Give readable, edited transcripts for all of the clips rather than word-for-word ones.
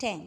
10,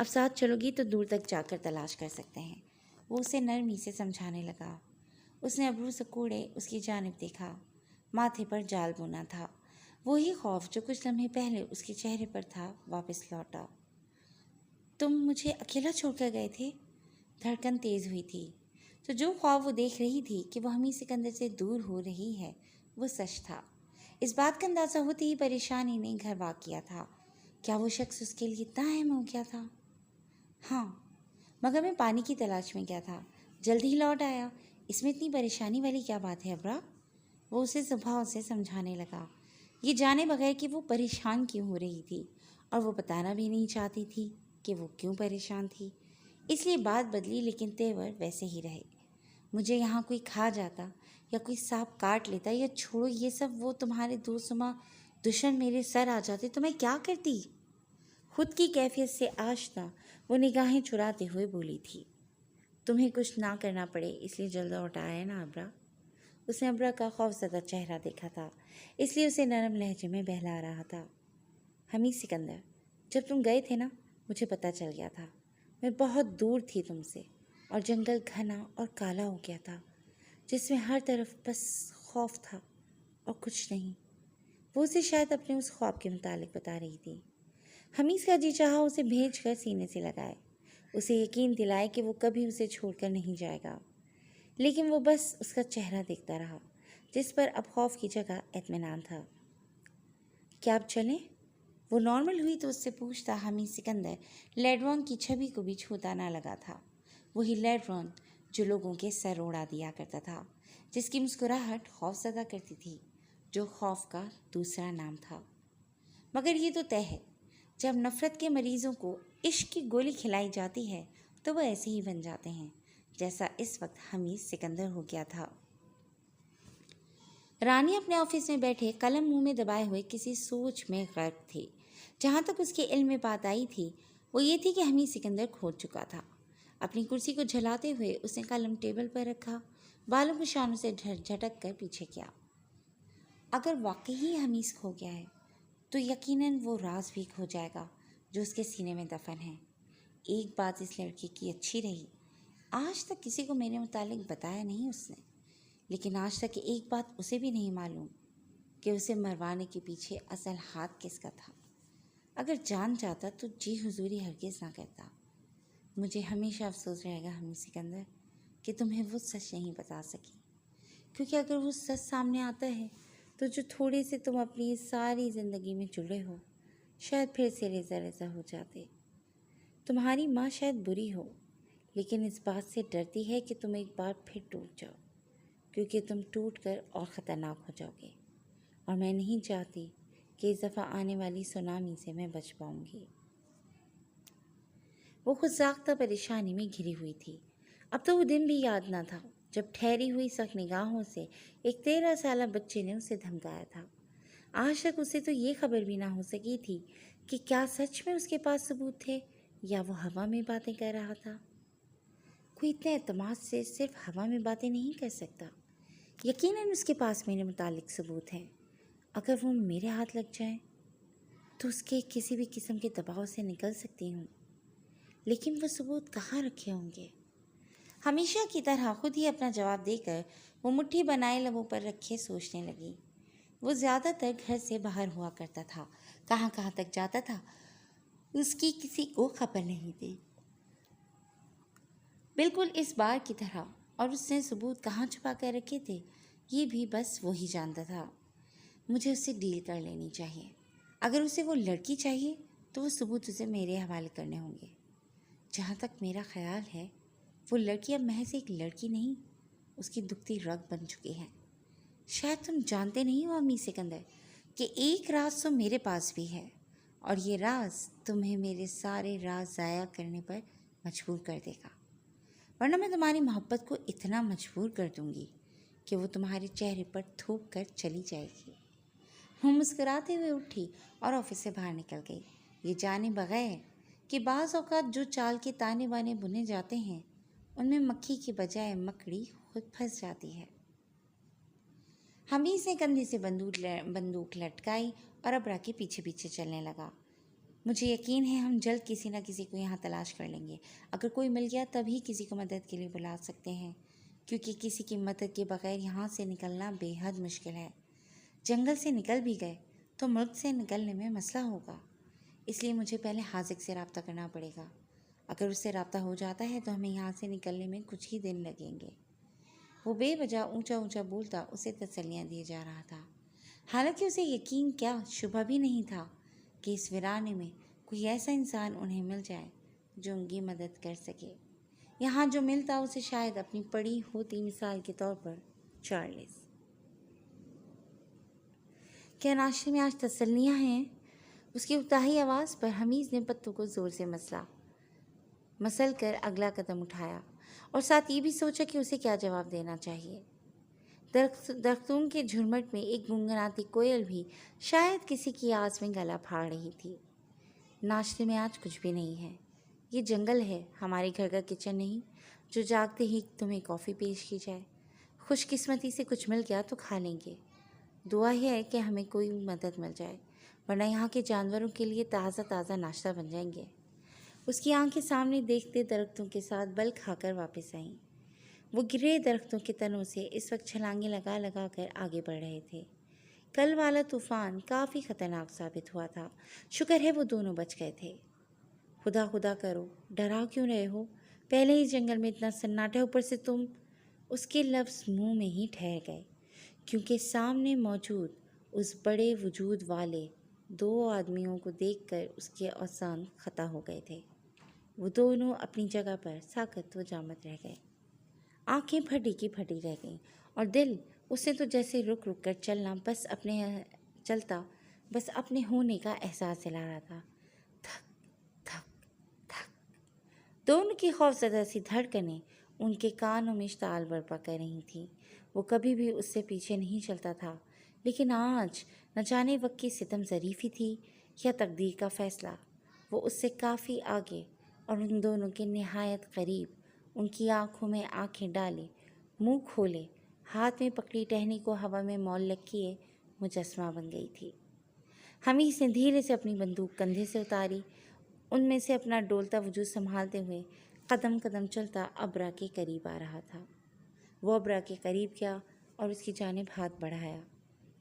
اب ساتھ چلو گی تو دور تک جا کر تلاش کر سکتے ہیں۔ وہ اسے نرمی سے سمجھانے لگا۔ اس نے ابرو سکوڑے اس کی جانب دیکھا۔ ماتھے پر جال بونا تھا۔ وہی خوف جو کچھ لمحے پہلے اس کے چہرے پر تھا واپس لوٹا۔ تم مجھے اکیلا چھوڑ کر گئے تھے؟ دھڑکن تیز ہوئی تھی۔ تو جو خواب وہ دیکھ رہی تھی کہ وہ حمید سکندر سے دور ہو رہی ہے وہ سچ تھا۔ اس بات کا اندازہ ہوتے ہی پریشانی نے گھر واق کیا تھا۔ کیا وہ شخص اس کے لیے اتنا اہم ہو گیا تھا؟ ہاں، مگر میں پانی کی تلاش میں کیا تھا، جلد ہی لوٹ آیا۔ اس میں اتنی پریشانی والی کیا بات ہے ابرا؟ وہ اسے صبح سے سمجھانے لگا، یہ جانے بغیر کہ وہ پریشان کیوں ہو رہی تھی، اور وہ بتانا بھی نہیں چاہتی تھی کہ وہ کیوں پریشان تھی۔ اس لیے بات بدلی لیکن تیور ویسے ہی رہے۔ مجھے یہاں کوئی کھا جاتا یا کوئی سانپ کاٹ لیتا، یا چھوڑو یہ سب، وہ تمہارے دوستما دشمن میرے سر آ جاتے تو میں کیا کرتی؟ خود کی کیفیت سے آشنا وہ نگاہیں چراتے ہوئے بولی تھی۔ تمہیں کچھ نہ کرنا پڑے اس لیے جلد لوٹ آیا ہے نا ابرا؟ اس نے ابرا کا خوفزدہ چہرہ دیکھا تھا، اس لیے اسے نرم لہجے میں بہلا رہا تھا۔ حمید سکندر، جب تم گئے تھے نا مجھے پتہ چل گیا تھا، میں بہت دور تھی تم سے، اور جنگل گھنا اور کالا ہو گیا تھا جس میں ہر طرف بس خوف تھا اور کچھ نہیں۔ وہ اسے شاید اپنے اس خواب کے متعلق بتا رہی تھی۔ حمید کا جی چاہا اسے بھیج کر سینے سے لگائے، اسے یقین دلائے کہ وہ کبھی اسے چھوڑ کر نہیں جائے گا، لیکن وہ بس اس کا چہرہ دیکھتا رہا جس پر اب خوف کی جگہ اطمینان تھا۔ کیا اب چلیں؟ وہ نارمل ہوئی تو اس سے پوچھتا حمید سکندر لیڈرون کی چھبی کو بھی چھوتا نہ لگا تھا، وہی لیڈرون جو لوگوں کے سر اڑا دیا کرتا تھا، جس کی مسکراہٹ خوف زدہ کرتی تھی، جو خوف کا دوسرا نام تھا۔ مگر یہ تو طے ہے، جب نفرت کے مریضوں کو عشق کی گولی کھلائی جاتی ہے تو وہ ایسے ہی بن جاتے ہیں جیسا اس وقت حمید سکندر ہو گیا تھا۔ رانی اپنے آفس میں بیٹھے قلم منہ میں دبائے ہوئے کسی سوچ میں غرق تھی۔ جہاں تک اس کے علم میں بات آئی تھی وہ یہ تھی کہ حمید سکندر کھو چکا تھا۔ اپنی کرسی کو جھلاتے ہوئے اس نے قلم ٹیبل پر رکھا، بالوں کو شانوں سے جھٹک کر پیچھے کیا۔ اگر واقعی حمید کھو گیا ہے تو یقیناً وہ راز بھی کھو جائے گا جو اس کے سینے میں دفن ہے۔ ایک بات اس لڑکی کی اچھی رہی، آج تک کسی کو میرے متعلق بتایا نہیں اس نے، لیکن آج تک ایک بات اسے بھی نہیں معلوم کہ اسے مروانے کے پیچھے اصل ہاتھ کس کا تھا۔ اگر جان جاتا تو جی حضوری ہرگز نہ کرتا۔ مجھے ہمیشہ افسوس رہے گا حمید سکندر کہ تمہیں وہ سچ نہیں بتا سکی، کیونکہ اگر وہ سچ سامنے آتا ہے تو جو تھوڑے سے تم اپنی ساری زندگی میں جڑے ہو شاید پھر سے ریزہ ریزہ ہو جاتے۔ تمہاری ماں شاید بری ہو، لیکن اس بات سے ڈرتی ہے کہ تم ایک بار پھر ٹوٹ جاؤ، کیونکہ تم ٹوٹ کر اور خطرناک ہو جاؤ گے، اور میں نہیں چاہتی کہ اس دفعہ آنے والی سونامی سے میں بچ پاؤں گی۔ وہ خود ساختہ پریشانی میں گھری ہوئی تھی۔ اب تو وہ دن بھی یاد نہ تھا جب ٹھہری ہوئی سخت نگاہوں سے ایک 13 سالہ بچے نے اسے دھمکایا تھا۔ آج تک اسے تو یہ خبر بھی نہ ہو سکی تھی کہ کیا سچ میں اس کے پاس ثبوت تھے یا وہ ہوا میں باتیں کر رہا تھا۔ کوئی اتنے اعتماد سے صرف ہوا میں باتیں نہیں کر سکتا۔ یقیناً اس کے پاس میرے متعلق ثبوت ہیں۔ اگر وہ میرے ہاتھ لگ جائیں تو اس کے کسی بھی قسم کے دباؤ سے نکل سکتی ہوں، لیکن وہ ثبوت کہاں رکھے ہوں گے؟ ہمیشہ کی طرح خود ہی اپنا جواب دے کر وہ مٹھی بنائے لبوں پر رکھے سوچنے لگی۔ وہ زیادہ تر گھر سے باہر ہوا کرتا تھا، کہاں کہاں تک جاتا تھا اس کی کسی کو خبر نہیں تھی، بالکل اس بار کی طرح، اور اس نے ثبوت کہاں چھپا کر رکھے تھے یہ بھی بس وہی جانتا تھا۔ مجھے اس سے ڈیل کر لینی چاہیے۔ اگر اسے وہ لڑکی چاہیے تو وہ ثبوت اسے میرے حوالے کرنے ہوں گے۔ جہاں تک میرا خیال ہے وہ لڑکی اب محض ایک لڑکی نہیں، اس کی دکھتی رگ بن چکی ہے۔ شاید تم جانتے نہیں ہو حمید سکندر کہ ایک راز تو میرے پاس بھی ہے، اور یہ راز تمہیں میرے سارے راز ضائع کرنے پر مجبور کر دے گا، ورنہ میں تمہاری محبت کو اتنا مجبور کر دوں گی کہ وہ تمہارے چہرے پر تھوک کر چلی جائے گی۔ وہ مسکراتے ہوئے اٹھی اور آفس سے باہر نکل گئی، یہ جانے بغیر کہ بعض اوقات جو چال کے تانے بانے بنے جاتے ہیں ان میں مکھی کی بجائے مکڑی خود پھنس جاتی ہے۔ حمید نے کندھے سے بندوق لٹکائی اور ابرا کے پیچھے پیچھے چلنے لگا۔ مجھے یقین ہے ہم جلد کسی نہ کسی کو یہاں تلاش کر لیں گے۔ اگر کوئی مل گیا تبھی کسی کو مدد کے لیے بلا سکتے ہیں، کیونکہ کسی کی مدد کے بغیر یہاں سے نکلنا بے حد مشکل ہے۔ جنگل سے نکل بھی گئے تو ملک سے نکلنے میں مسئلہ ہوگا، اس لیے مجھے پہلے حاذق سے رابطہ کرنا پڑے گا۔ اگر اس سے رابطہ ہو جاتا ہے تو ہمیں یہاں سے نکلنے میں کچھ ہی دن لگیں گے۔ وہ بے وجہ اونچا اونچا بولتا اسے تسلیاں دیے جا رہا تھا، حالانکہ اسے یقین کیا شبہ بھی نہیں تھا کہ اس ویرانے میں کوئی ایسا انسان انہیں مل جائے جو ان کی مدد کر سکے۔ یہاں جو ملتا اسے شاید اپنی پڑی ہوتی مثال کے طور پر چارلز۔ کیا ناشتے میں آج تسلیاں ہیں؟ اس کی اتاہی آواز پر حمیز نے پتوں کو زور سے مسل کر اگلا قدم اٹھایا اور ساتھ یہ بھی سوچا کہ اسے کیا جواب دینا چاہیے۔ درختوں کے جھرمٹ میں ایک گنگناتی کوئل بھی شاید کسی کی آس میں گلا پھاڑ رہی تھی۔ ناشتے میں آج کچھ بھی نہیں ہے، یہ جنگل ہے، ہمارے گھر کا کچن نہیں جو جاگتے ہی تمہیں کافی پیش کی جائے۔ خوش قسمتی سے کچھ مل گیا تو کھا لیں گے، دعا ہے کہ ہمیں کوئی مدد مل جائے، ورنہ یہاں کے جانوروں کے لیے تازہ تازہ ناشتہ بن جائیں گے۔ اس کی آنکھیں سامنے دیکھتے درختوں کے ساتھ بل کھا کر واپس آئیں۔ وہ گرے درختوں کے تنوں سے اس وقت چھلانگیں لگا لگا کر آگے بڑھ رہے تھے۔ کل والا طوفان کافی خطرناک ثابت ہوا تھا، شکر ہے وہ دونوں بچ گئے تھے۔ خدا خدا کرو، ڈرا کیوں رہے ہو؟ پہلے ہی جنگل میں اتنا سناٹا، اوپر سے تم۔ اس کے لفظ منہ میں ہی ٹھہر گئے، کیونکہ سامنے موجود اس بڑے وجود والے دو آدمیوں کو دیکھ کر اس کے اوزان خطا ہو گئے تھے۔ وہ دونوں اپنی جگہ پر ساکت و جامد رہ گئے، آنکھیں پھٹی کی پھٹی رہ گئیں، اور دل اسے تو جیسے رک رک کر چلتا بس اپنے ہونے کا احساس دلا رہا تھا۔ تھک تھک تھک، دونوں کی خوفزدہ سی دھڑکنیں ان کے کانوں میں اشتعال برپا کر رہی تھیں۔ وہ کبھی بھی اس سے پیچھے نہیں چلتا تھا، لیکن آج نہ جانے وقت کی ستم ظریفی تھی یا تقدیر کا فیصلہ، وہ اس سے کافی آگے اور ان دونوں کے نہایت قریب، ان کی آنکھوں میں آنکھیں ڈالے، منہ کھولے، ہاتھ میں پکڑی ٹہنی کو ہوا میں معلق کیے مجسمہ بن گئی تھی۔ حمیز نے دھیرے سے اپنی بندوق کندھے سے اتاری، ان میں سے اپنا ڈولتا وجود سنبھالتے ہوئے قدم قدم چلتا ابرا کے قریب آ رہا تھا۔ وہ ابرا کے قریب گیا اور اس کی جانب ہاتھ بڑھایا،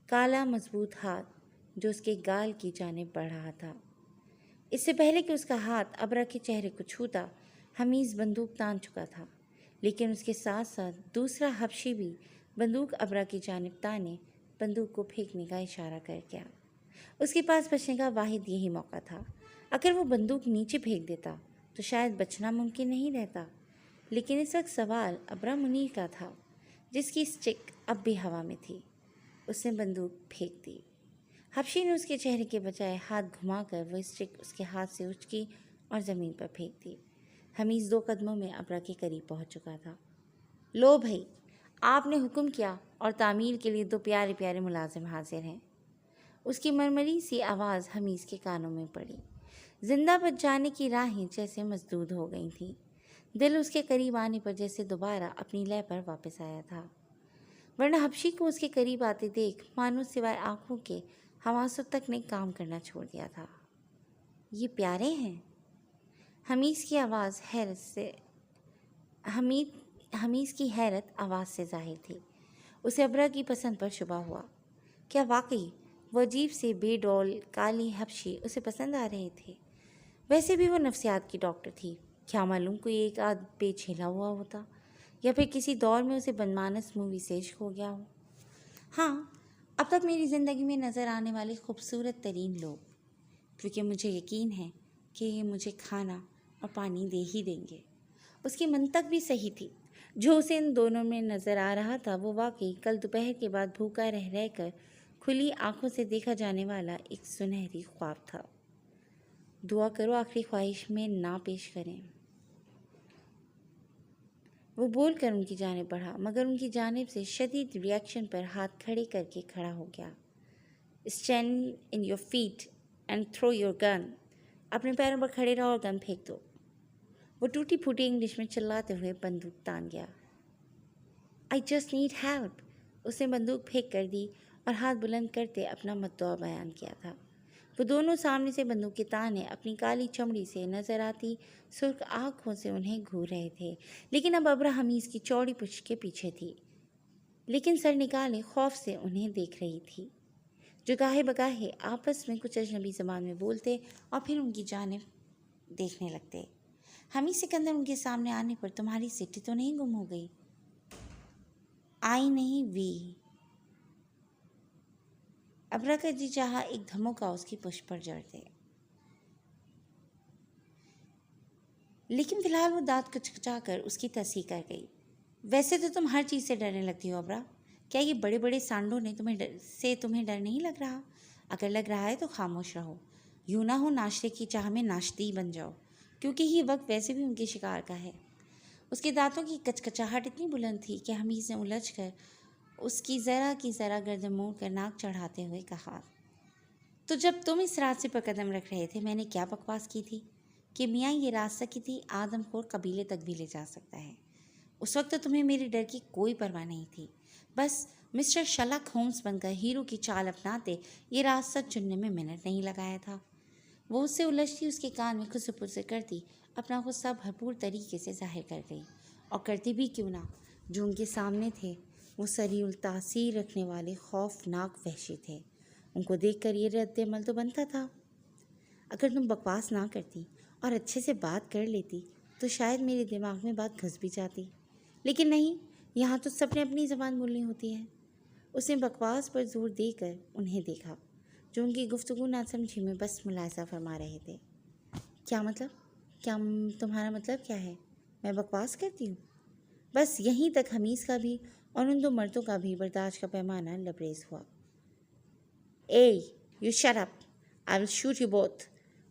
کالا مضبوط ہاتھ جو اس کے گال کی جانب بڑھ رہا تھا۔ اس سے پہلے کہ اس کا ہاتھ ابرا کے چہرے کو چھوتا، حمیز بندوق تان چکا تھا، لیکن اس کے ساتھ ساتھ دوسرا حبشی بھی بندوق ابرا کی جانب تانے بندوق کو پھینکنے کا اشارہ کر گیا۔ اس کے پاس بچنے کا واحد یہی موقع تھا۔ اگر وہ بندوق نیچے پھینک دیتا تو شاید بچنا ممکن نہیں رہتا، لیکن اس وقت سوال ابرا منیر کا تھا، جس کی اسٹک اب بھی ہوا میں تھی۔ اس نے بندوق پھینک دی۔ حبشی نے اس کے چہرے کے بجائے ہاتھ گھما کر وہ اسٹک اس کے ہاتھ سے اچکی اور زمین پر پھینک دی۔ حمیز 2 قدموں میں ابرا کے قریب پہنچ چکا تھا۔ لو بھائی، آپ نے حکم کیا اور تعمیر کے لیے 2 پیارے پیارے ملازم حاضر ہیں۔ اس کی مرمری سی آواز حمیز کے کانوں میں پڑی۔ زندہ بچ جانے کی راہیں جیسے مسدود ہو گئی تھیں۔ دل اس کے قریب آنے پر جیسے دوبارہ اپنی لے پر واپس آیا تھا، ورنہ حبشی کو اس کے قریب آتے دیکھ مانو سوائے آنکھوں کے حواسوں تک نے کام کرنا چھوڑ دیا تھا۔ یہ پیارے ہیں؟ حمیز کی حیرت آواز سے ظاہر تھی۔ اسے ابرا کی پسند پر شبہ ہوا۔ کیا واقعی وہ عجیب سے بے ڈول کالی حبشی اسے پسند آ رہے تھے؟ ویسے بھی وہ نفسیات کی ڈاکٹر تھی، کیا معلوم کوئی ایک آدھ پیچ ہلا ہوا ہوتا، یا پھر کسی دور میں اسے بنمانس مووی سے عشق ہو گیا ہو۔ ہاں، اب تک میری زندگی میں نظر آنے والے خوبصورت ترین لوگ، کیونکہ مجھے یقین ہے کہ یہ مجھے کھانا اور پانی دے ہی دیں گے۔ اس کی منطق بھی صحیح تھی۔ جو اسے ان دونوں میں نظر آ رہا تھا وہ واقعی کل دوپہر کے بعد بھوکا رہ رہ کر کھلی آنکھوں سے دیکھا جانے والا ایک سنہری خواب تھا۔ دعا کرو آخری خواہش میں نہ پیش کریں، وہ بول کر ان کی جانب بڑھا، مگر ان کی جانب سے شدید ری ایکشن پر ہاتھ کھڑے کر کے کھڑا ہو گیا۔ Stand on your feet and throw your gun, اپنے پیروں پر کھڑے رہو اور گن پھینک دو، وہ ٹوٹی پھوٹی انگلش میں چلاتے ہوئے بندوق تان گیا۔ آئی جسٹ نیڈ ہیلپ، اس نے بندوق پھینک کر دی اور ہاتھ بلند کرتے اپنا مدعا بیان کیا تھا۔ وہ دونوں سامنے سے بندوق کے تانے اپنی کالی چمڑی سے نظر آتی سرخ آنکھوں سے انہیں گھور رہے تھے، لیکن اب ابرا حمیز کی چوڑی پشت کے پیچھے تھی، لیکن سر نکالے خوف سے انہیں دیکھ رہی تھی، جو گاہے بگاہے آپس میں کچھ اجنبی زبان میں بولتے اور پھر ان کی جانب دیکھنے لگتے۔ حمید سکندر ان کے سامنے آنے پر تمہاری سٹی تو نہیں گم ہو گئی؟ آئی نہیں وی۔ ابرا کا جی چاہا ایک دھمکا اس کی پشت پر جڑ دے، لیکن فی الحال وہ دانت کچکچا کر اس کی تصحیح کر گئی۔ ویسے تو تم ہر چیز سے ڈرنے لگتی ہو ابرا، کیا یہ بڑے بڑے سانڈوں نے تمہیں ڈر نہیں لگ رہا؟ اگر لگ رہا ہے تو خاموش رہو، یوں نہ ہو ناشتے کی چاہ میں ناشتی بن جاؤ، کیونکہ یہ وقت ویسے بھی ان کے شکار کا ہے۔ اس کے دانتوں کی کچکچاہٹ اتنی بلند تھی کہ حمید نے الجھ کر اس کی ذرا گردن موڑ کر ناک چڑھاتے ہوئے کہا، تو جب تم اس راستے پر قدم رکھ رہے تھے میں نے کیا بکواس کی تھی کہ میاں یہ راستہ کسی آدم خور قبیلے تک بھی لے جا سکتا ہے؟ اس وقت تو تمہیں میرے ڈر کی کوئی پرواہ نہیں تھی، بس مسٹر شرلاک ہومز بن کر ہیرو کی چال اپناتے یہ راستہ چننے میں منٹ نہیں لگایا تھا۔ وہ اس سے الجھتی اس کے کان میں خسر پسر کرتی اپنا غصہ بھرپور طریقے سے ظاہر کر گئی، اور کرتی بھی کیوں نہ، جو ان کے سامنے تھے وہ سریع التاثیر رکھنے والے خوفناک وحشی تھے۔ ان کو دیکھ کر یہ رد عمل تو بنتا تھا، اگر تم بکواس نہ کرتی اور اچھے سے بات کر لیتی تو شاید میرے دماغ میں بات گھس بھی جاتی، لیکن نہیں، یہاں تو سب نے اپنی زبان بولنی ہوتی ہے۔ اس نے بکواس پر زور دے کر انہیں دیکھا، جو ان کی گفتگو نہ سمجھی میں بس ملاحظہ فرما رہے تھے۔ کیا مطلب؟ تمہارا مطلب کیا ہے؟ میں بکواس کرتی ہوں؟ بس یہیں تک حمیز کا بھی اور ان دو مردوں کا بھی برداشت کا پیمانہ لبریز ہوا۔ Hey you shut up, I will shoot you both.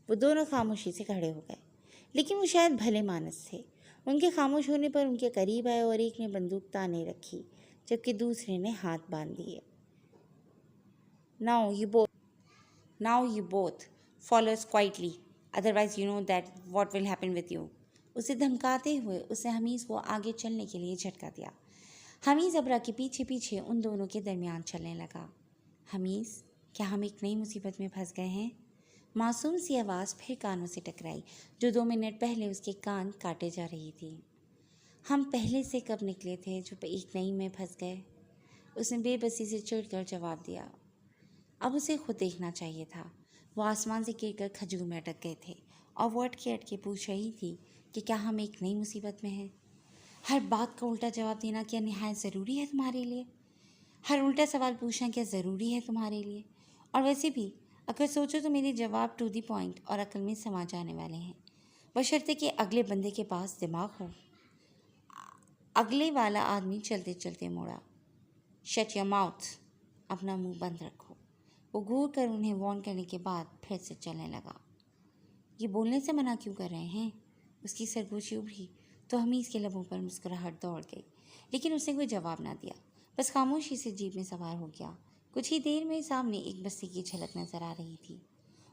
وہ دونوں خاموشی سے کھڑے ہو گئے، لیکن وہ شاید بھلے مانس تھے۔ ان کے خاموش ہونے پر ان کے قریب آئے اور ایک نے بندوق تانے رکھی جبکہ دوسرے نے ہاتھ باندھ دیے۔ Now you both follow us quietly, otherwise you know that what will happen with you۔ اسے دھمکاتے ہوئے اس نے حمیز کو آگے چلنے کے لیے جھٹکا دیا۔ حمیز ابرا کے پیچھے پیچھے ان دونوں کے درمیان چلنے لگا۔ حمیز، کیا ہم ایک نئی مصیبت میں پھنس گئے ہیں؟ معصوم سی آواز پھر کانوں سے ٹکرائی، جو 2 منٹ پہلے اس کے کان کاٹے جا رہی تھی۔ ہم پہلے سے کب نکلے تھے جو ایک نئی میں پھنس گئے؟ اس نے بے بسی سے چڑھ کر جواب دیا۔ اب اسے خود دیکھنا چاہیے تھا۔ وہ آسمان سے گر کر کھجور میں اٹک گئے تھے اور وہ اٹکے پوچھ رہی تھی کہ کیا ہم ایک نئی مصیبت میں ہیں؟ ہر بات کا الٹا جواب دینا کیا نہایت ضروری ہے تمہارے لیے؟ ہر الٹا سوال پوچھنا کیا ضروری ہے تمہارے لیے؟ اور ویسے بھی اگر سوچو تو میرے جواب ٹو دی پوائنٹ اور عقل میں سما جانے والے ہیں، بشرطے کہ اگلے بندے کے پاس دماغ ہو۔ اگلے والا آدمی چلتے چلتے موڑا۔ شٹ یور ماؤتھ، اپنا منہ بند رکھو۔ وہ گھور کر انہیں وارن کرنے کے بعد پھر سے چلنے لگا۔ یہ بولنے سے منع کیوں کر رہے ہیں؟ اس کی سرگوشی ابھری تو حمیز کے لبوں پر مسکراہٹ دوڑ گئی، لیکن اس نے کوئی جواب نہ دیا، بس خاموشی سے جیپ میں سوار ہو گیا۔ کچھ ہی دیر میں سامنے ایک بستی کی جھلک نظر آ رہی تھی۔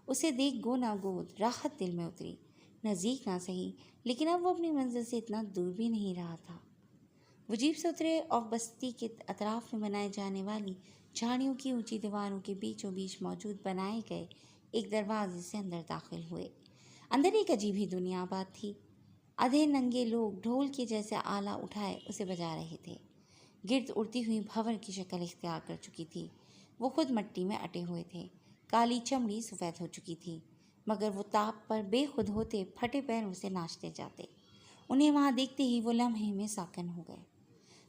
اسے دیکھ گو نہ گود راحت دل میں اتری، نزدیک نہ سہی لیکن اب وہ اپنی منزل سے اتنا دور بھی نہیں رہا تھا۔ وہ جیپ سے اترے اور بستی کے اطراف میں بنائے جانے والی جھاڑیوں کی اونچی دیواروں کے بیچوں بیچ موجود بنائے گئے ایک دروازے سے اندر داخل ہوئے۔ اندر ایک عجیب ہی دنیا آباد تھی۔ آدھے ننگے لوگ ڈھول کے جیسے آلہ اٹھائے اسے بجا رہے تھے۔ گرد اڑتی ہوئی بھنور کی شکل اختیار کر چکی تھی۔ وہ خود مٹی میں اٹے ہوئے تھے، کالی چمڑی سفید ہو چکی تھی، مگر وہ تاپ پر بے خود ہوتے پھٹے پیروں سے ناچتے جاتے۔ انہیں وہاں دیکھتے ہی وہ لمحے میں ساکن ہو گئے،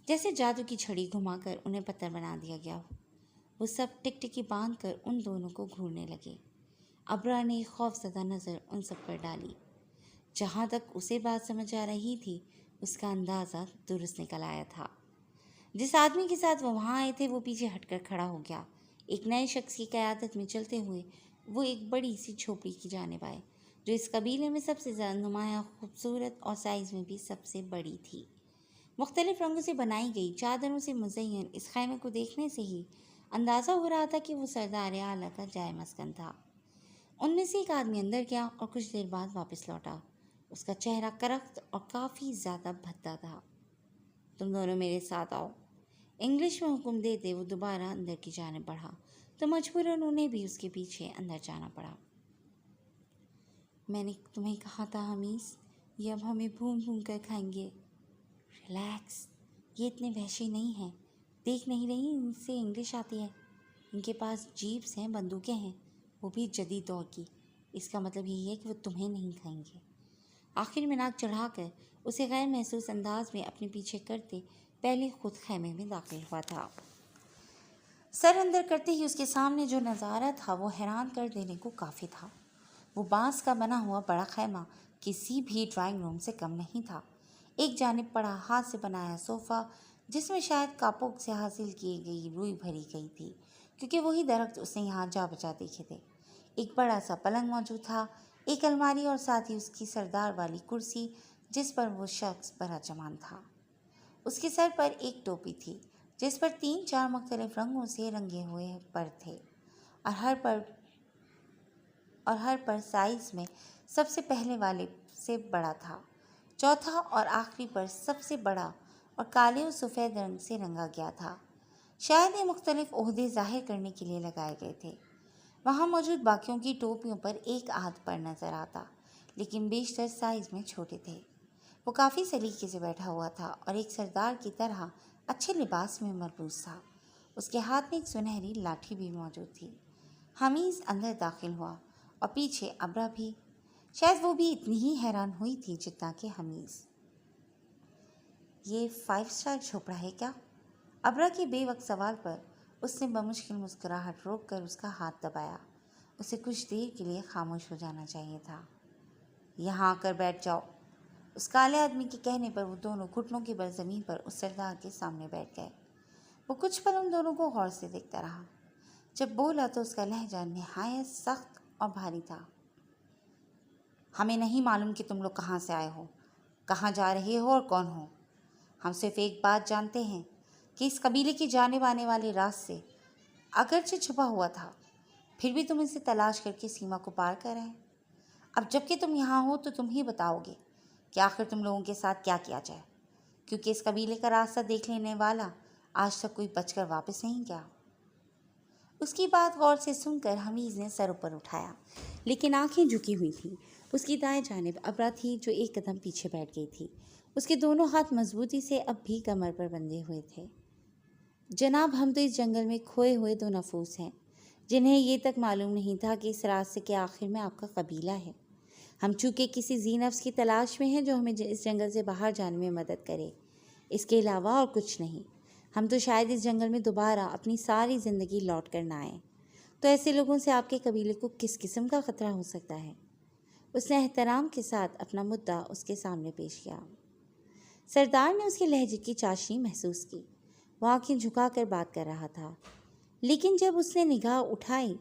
جیسے جادو کی چھڑی گھما کر انہیں پتھر بنا دیا گیا ہو۔ وہ سب ٹکٹکی باندھ کر ان دونوں کو گھورنے لگے۔ ابرا نے ایک خوف زدہ نظر ان سب پر ڈالی۔ جہاں تک اسے بات سمجھ آ رہی تھی اس کا اندازہ درست نکل آیا تھا۔ جس آدمی کے ساتھ وہ وہاں آئے تھے وہ پیچھے ہٹ کر کھڑا ہو گیا۔ ایک نئے شخص کی قیادت میں چلتے ہوئے وہ ایک بڑی سی جھوپڑی کی جانب آئے، جو اس قبیلے میں سب سے زیادہ نمایاں، خوبصورت اور سائز میں بھی سب سے بڑی تھی۔ مختلف رنگوں سے بنائی گئی چادروں سے مزین اس خیمے کو دیکھنے سے ہی اندازہ ہو رہا تھا کہ وہ سردار اعلیٰ کا جائے مسکن تھا۔ ان میں سے ایک آدمی اندر گیا اور کچھ دیر بعد واپس لوٹا۔ اس کا چہرہ کرخت اور کافی زیادہ بھدا تھا۔ تم دونوں میرے ساتھ آؤ، انگلش میں حکم دیتے وہ دوبارہ اندر کی جانب بڑھا۔ تو مجبوراً انہیں بھی اس کے پیچھے اندر جانا پڑا۔ میں نے تمہیں کہا تھا حمیز، یہ اب ہمیں بھون بھون کر کھائیں گے۔ ریلیکس، یہ اتنے وحشی نہیں ہیں، دیکھ نہیں رہی ان سے انگلش آتی ہے، ان کے پاس جیپس ہیں، بندوقیں ہیں، وہ بھی جدید دور کی، اس کا مطلب یہی ہے کہ وہ تمہیں نہیں کھائیں گے۔ آخر میں ناک چڑھا کر اسے غیر محسوس انداز میں اپنے پیچھے کرتے پہلے خود خیمے میں داخل ہوا تھا۔ سر اندر کرتے ہی اس کے سامنے جو نظارہ تھا وہ حیران کر دینے کو کافی تھا۔ وہ بانس کا بنا ہوا بڑا خیمہ کسی بھی ڈرائنگ روم سے کم نہیں تھا۔ ایک جانب پڑا ہاتھ سے بنایا صوفہ جس میں شاید کاپوک سے حاصل کی گئی روئی بھری گئی تھی، کیونکہ وہی درخت اس نے یہاں جا بجا دیکھے تھے۔ ایک بڑا سا پلنگ موجود تھا، ایک الماری اور ساتھ ہی اس کی سردار والی کرسی جس پر وہ شخص براجمان تھا۔ اس کے سر پر ایک ٹوپی تھی جس پر 3-4 مختلف رنگوں سے رنگے ہوئے پر تھے، اور ہر پر سائز میں سب سے پہلے والے سے بڑا تھا۔ چوتھا اور آخری پر سب سے بڑا اور کالے اور سفید رنگ سے رنگا گیا تھا۔ شاید یہ مختلف عہدے ظاہر کرنے کے لیے لگائے گئے تھے۔ وہاں موجود باقیوں کی ٹوپیوں پر ایک آدھ پر نظر آتا، لیکن بیشتر سائز میں چھوٹے تھے۔ وہ کافی سلیقے سے بیٹھا ہوا تھا اور ایک سردار کی طرح اچھے لباس میں ملبوس تھا۔ اس کے ہاتھ میں ایک سنہری لاٹھی بھی موجود تھی۔ حمیز اندر داخل ہوا اور پیچھے ابرا بھی۔ شاید وہ بھی اتنی ہی حیران ہوئی تھی جتنا کہ حمیز۔ یہ 5 اسٹار جھوپڑا ہے کیا؟ ابرا کے بے وقت سوال پر اس نے بمشکل مسکراہٹ روک کر اس کا ہاتھ دبایا۔ اسے کچھ دیر کے لیے خاموش ہو جانا چاہیے تھا۔ یہاں آ کر بیٹھ جاؤ۔ اس کالے آدمی کے کہنے پر وہ دونوں گھٹنوں کے بل زمین پر اس سردار کے سامنے بیٹھ گئے۔ وہ کچھ پل ان دونوں کو غور سے دیکھتا رہا۔ جب بولا تو اس کا لہجہ نہایت سخت اور بھاری تھا۔ ہمیں نہیں معلوم کہ تم لوگ کہاں سے آئے ہو، کہاں جا رہے ہو اور کون ہو۔ ہم صرف ایک بات جانتے ہیں کہ اس قبیلے کی جانب آنے والے راستے اگرچہ چھپا ہوا تھا، پھر بھی تم اسے تلاش کر کے سیما کو پار کر آئے۔ اب جب کہ تم یہاں ہو تو تم ہی بتاؤ گے کہ آخر تم لوگوں کے ساتھ کیا کیا جائے، کیونکہ اس قبیلے کا راستہ دیکھ لینے والا آج تک کوئی بچ کر واپس نہیں گیا۔ اس کی بات غور سے سن کر حمیز نے سر اوپر اٹھایا، لیکن آنکھیں جھکی ہوئی تھیں۔ اس کی دائیں جانب ابرا تھی جو ایک قدم پیچھے بیٹھ گئی تھی۔ اس کے دونوں ہاتھ مضبوطی سے اب بھی کمر پر بندھے ہوئے تھے۔ جناب، ہم تو اس جنگل میں کھوئے ہوئے 2 نفوس ہیں جنہیں یہ تک معلوم نہیں تھا کہ اس راستے کے آخر میں آپ کا قبیلہ ہے۔ ہم چونکہ کسی ذی نفس کی تلاش میں ہیں جو ہمیں اس جنگل سے باہر جانے میں مدد کرے، اس کے علاوہ اور کچھ نہیں۔ ہم تو شاید اس جنگل میں دوبارہ اپنی ساری زندگی لوٹ کر نہ آئیں، تو ایسے لوگوں سے آپ کے قبیلے کو کس قسم کا خطرہ ہو سکتا ہے؟ اس نے احترام کے ساتھ اپنا مدعا اس کے سامنے پیش کیا۔ سردار نے اس کے لہجے کی چاشنی محسوس کی۔ وہ آنکھیں جھکا کر بات کر رہا تھا، لیکن جب اس نے نگاہ اٹھائی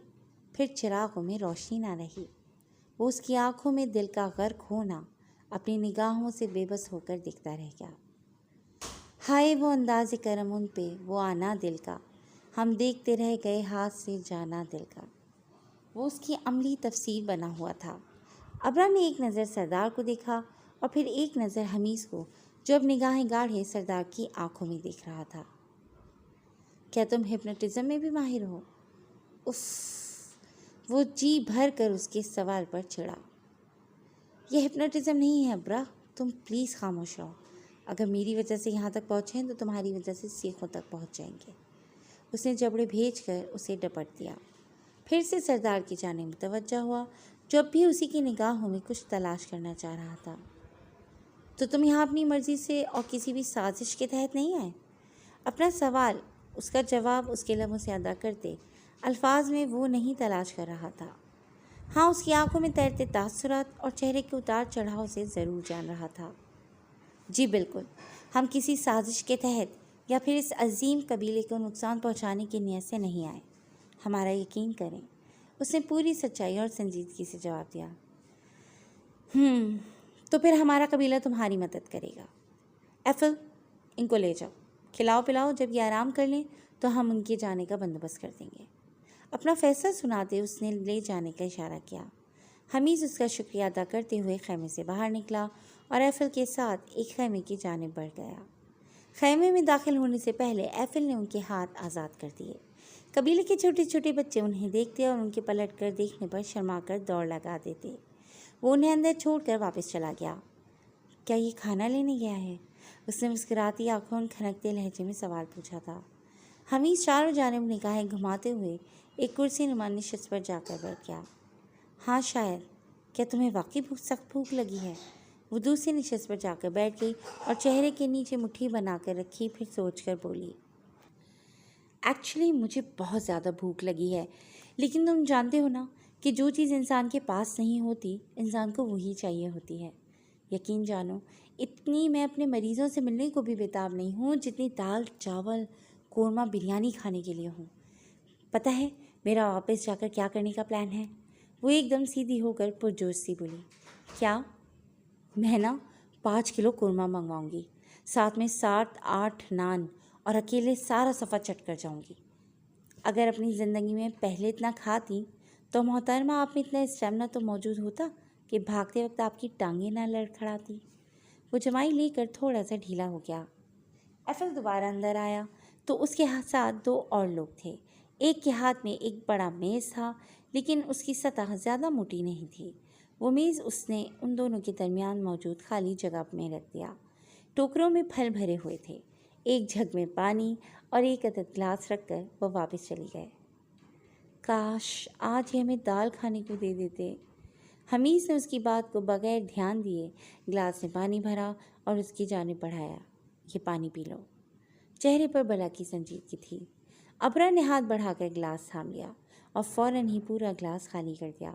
پھر چراغوں میں روشنی نہ رہی۔ وہ اس کی آنکھوں میں دل کا غرق ہونا اپنی نگاہوں سے بے بس ہو کر دیکھتا رہ گیا۔ ہائے وہ انداز کرم ان پہ، وہ آنا دل کا، ہم دیکھتے رہ گئے ہاتھ سے جانا دل کا۔ وہ اس کی عملی تفسیر بنا ہوا تھا۔ ابرا نے ایک نظر سردار کو دیکھا اور پھر ایک نظر حمیز کو، جو اب نگاہیں گاڑے سردار کی آنکھوں میں دیکھ رہا تھا۔ کیا تم ہپنوٹزم میں بھی ماہر ہو؟ اف! وہ جی بھر کر اس کے سوال پر چڑھا۔ یہ ہپنوٹزم نہیں ہے ابرا، تم پلیز خاموش رہو۔ اگر میری وجہ سے یہاں تک پہنچے ہیں تو تمہاری وجہ سے سیخوں تک پہنچ جائیں گے۔ اس نے جبڑے بھیج کر اسے ڈپٹ دیا۔ پھر سے سردار کی جانب متوجہ ہوا جو اب بھی اسی کی نگاہوں میں کچھ تلاش کرنا چاہ رہا تھا۔ تو تم یہاں اپنی مرضی سے اور کسی بھی سازش کے تحت نہیں آئے؟ اپنا سوال، اس کا جواب اس کے لبوں سے ادا کرتے الفاظ میں وہ نہیں تلاش کر رہا تھا۔ ہاں، اس کی آنکھوں میں تیرتے تاثرات اور چہرے کے اتار چڑھاؤ سے ضرور جان رہا تھا۔ جی بالکل، ہم کسی سازش کے تحت یا پھر اس عظیم قبیلے کو نقصان پہنچانے کی نیت سے نہیں آئے، ہمارا یقین کریں۔ اس نے پوری سچائی اور سنجیدگی سے جواب دیا۔ تو پھر ہمارا قبیلہ تمہاری مدد کرے گا۔ ایفل، ان کو لے جاؤ، کھلاؤ پلاؤ، جب یہ آرام کر لیں تو ہم ان کے جانے کا بندوبست کر دیں گے۔ اپنا فیصلہ سناتے اس نے لے جانے کا اشارہ کیا۔ حمیز اس کا شکریہ ادا کرتے ہوئے خیمے سے باہر نکلا اور ایفل کے ساتھ ایک خیمے کی جانب بڑھ گیا۔ خیمے میں داخل ہونے سے پہلے ایفل نے ان کے ہاتھ آزاد کر دیے۔ قبیلے کے چھوٹے چھوٹے بچے انہیں دیکھتے اور ان کے پلٹ کر دیکھنے پر شرما کر دوڑ لگا دیتے۔ وہ انہیں اندر چھوڑ کر واپس چلا گیا۔ کیا یہ کھانا لینے گیا ہے؟ اس نے مسکراتی آنکھوں اور کھنکتے لہجے میں سوال پوچھا تھا۔ حمید چاروں جانب نگاہیں گھماتے ہوئے ایک کرسی نما نشست پر جا کر بیٹھ گیا۔ ہاں شاید۔ کیا تمہیں واقعی سخت بھوک لگی ہے؟ وہ دوسری نشست پر جا کر بیٹھ گئی اور چہرے کے نیچے مٹھی بنا کر رکھی، پھر سوچ کر بولی، ایکچولی مجھے بہت زیادہ بھوک لگی ہے، لیکن تم جانتے ہو نا کہ جو چیز انسان کے پاس نہیں ہوتی انسان کو وہی چاہیے ہوتی ہے۔ یقین جانو اتنی میں اپنے مریضوں سے ملنے کو بھی بےتاب نہیں ہوں جتنی دال چاول قورمہ بریانی کھانے کے لیے ہوں۔ پتہ ہے میرا واپس جا کر کیا کرنے کا پلان ہے؟ وہ ایک دم سیدھی ہو کر پرجوش سی بولی۔ کیا؟ میں نا 5 کلو قورمہ منگواؤں گی، ساتھ میں 7-8 نان، اور اکیلے سارا سفر چٹ کر جاؤں گی۔ اگر اپنی زندگی میں پہلے اتنا کھاتی تو محترمہ آپ میں اتنا اسٹیمنا تو موجود ہوتا کہ بھاگتے وقت آپ کی ٹانگیں نہ لڑکھڑاتی۔ وہ جمائی لے کر تھوڑا سا ڈھیلا ہو گیا۔ ایفل دوبارہ اندر آیا تو اس کے ساتھ 2 اور لوگ تھے۔ ایک کے ہاتھ میں ایک بڑا میز تھا، لیکن اس کی سطح زیادہ موٹی نہیں تھی۔ وہ میز اس نے ان دونوں کے درمیان موجود خالی جگہ میں رکھ دیا۔ ٹوکروں میں پھل بھرے ہوئے تھے، ایک جھگ میں پانی اور ایک عدد گلاس رکھ کر وہ واپس چلی گئے۔ کاش آج ہی ہمیں دال کھانے کو دے دیتے۔ حمید نے اس کی بات کو بغیر دھیان دیے گلاس میں پانی بھرا اور اس کی جانب بڑھایا۔ یہ پانی پی لو۔ چہرے پر بلا کی سنجیدگی تھی۔ ابرا نے ہاتھ بڑھا کر گلاس تھام لیا اور فوراً ہی پورا گلاس خالی کر دیا۔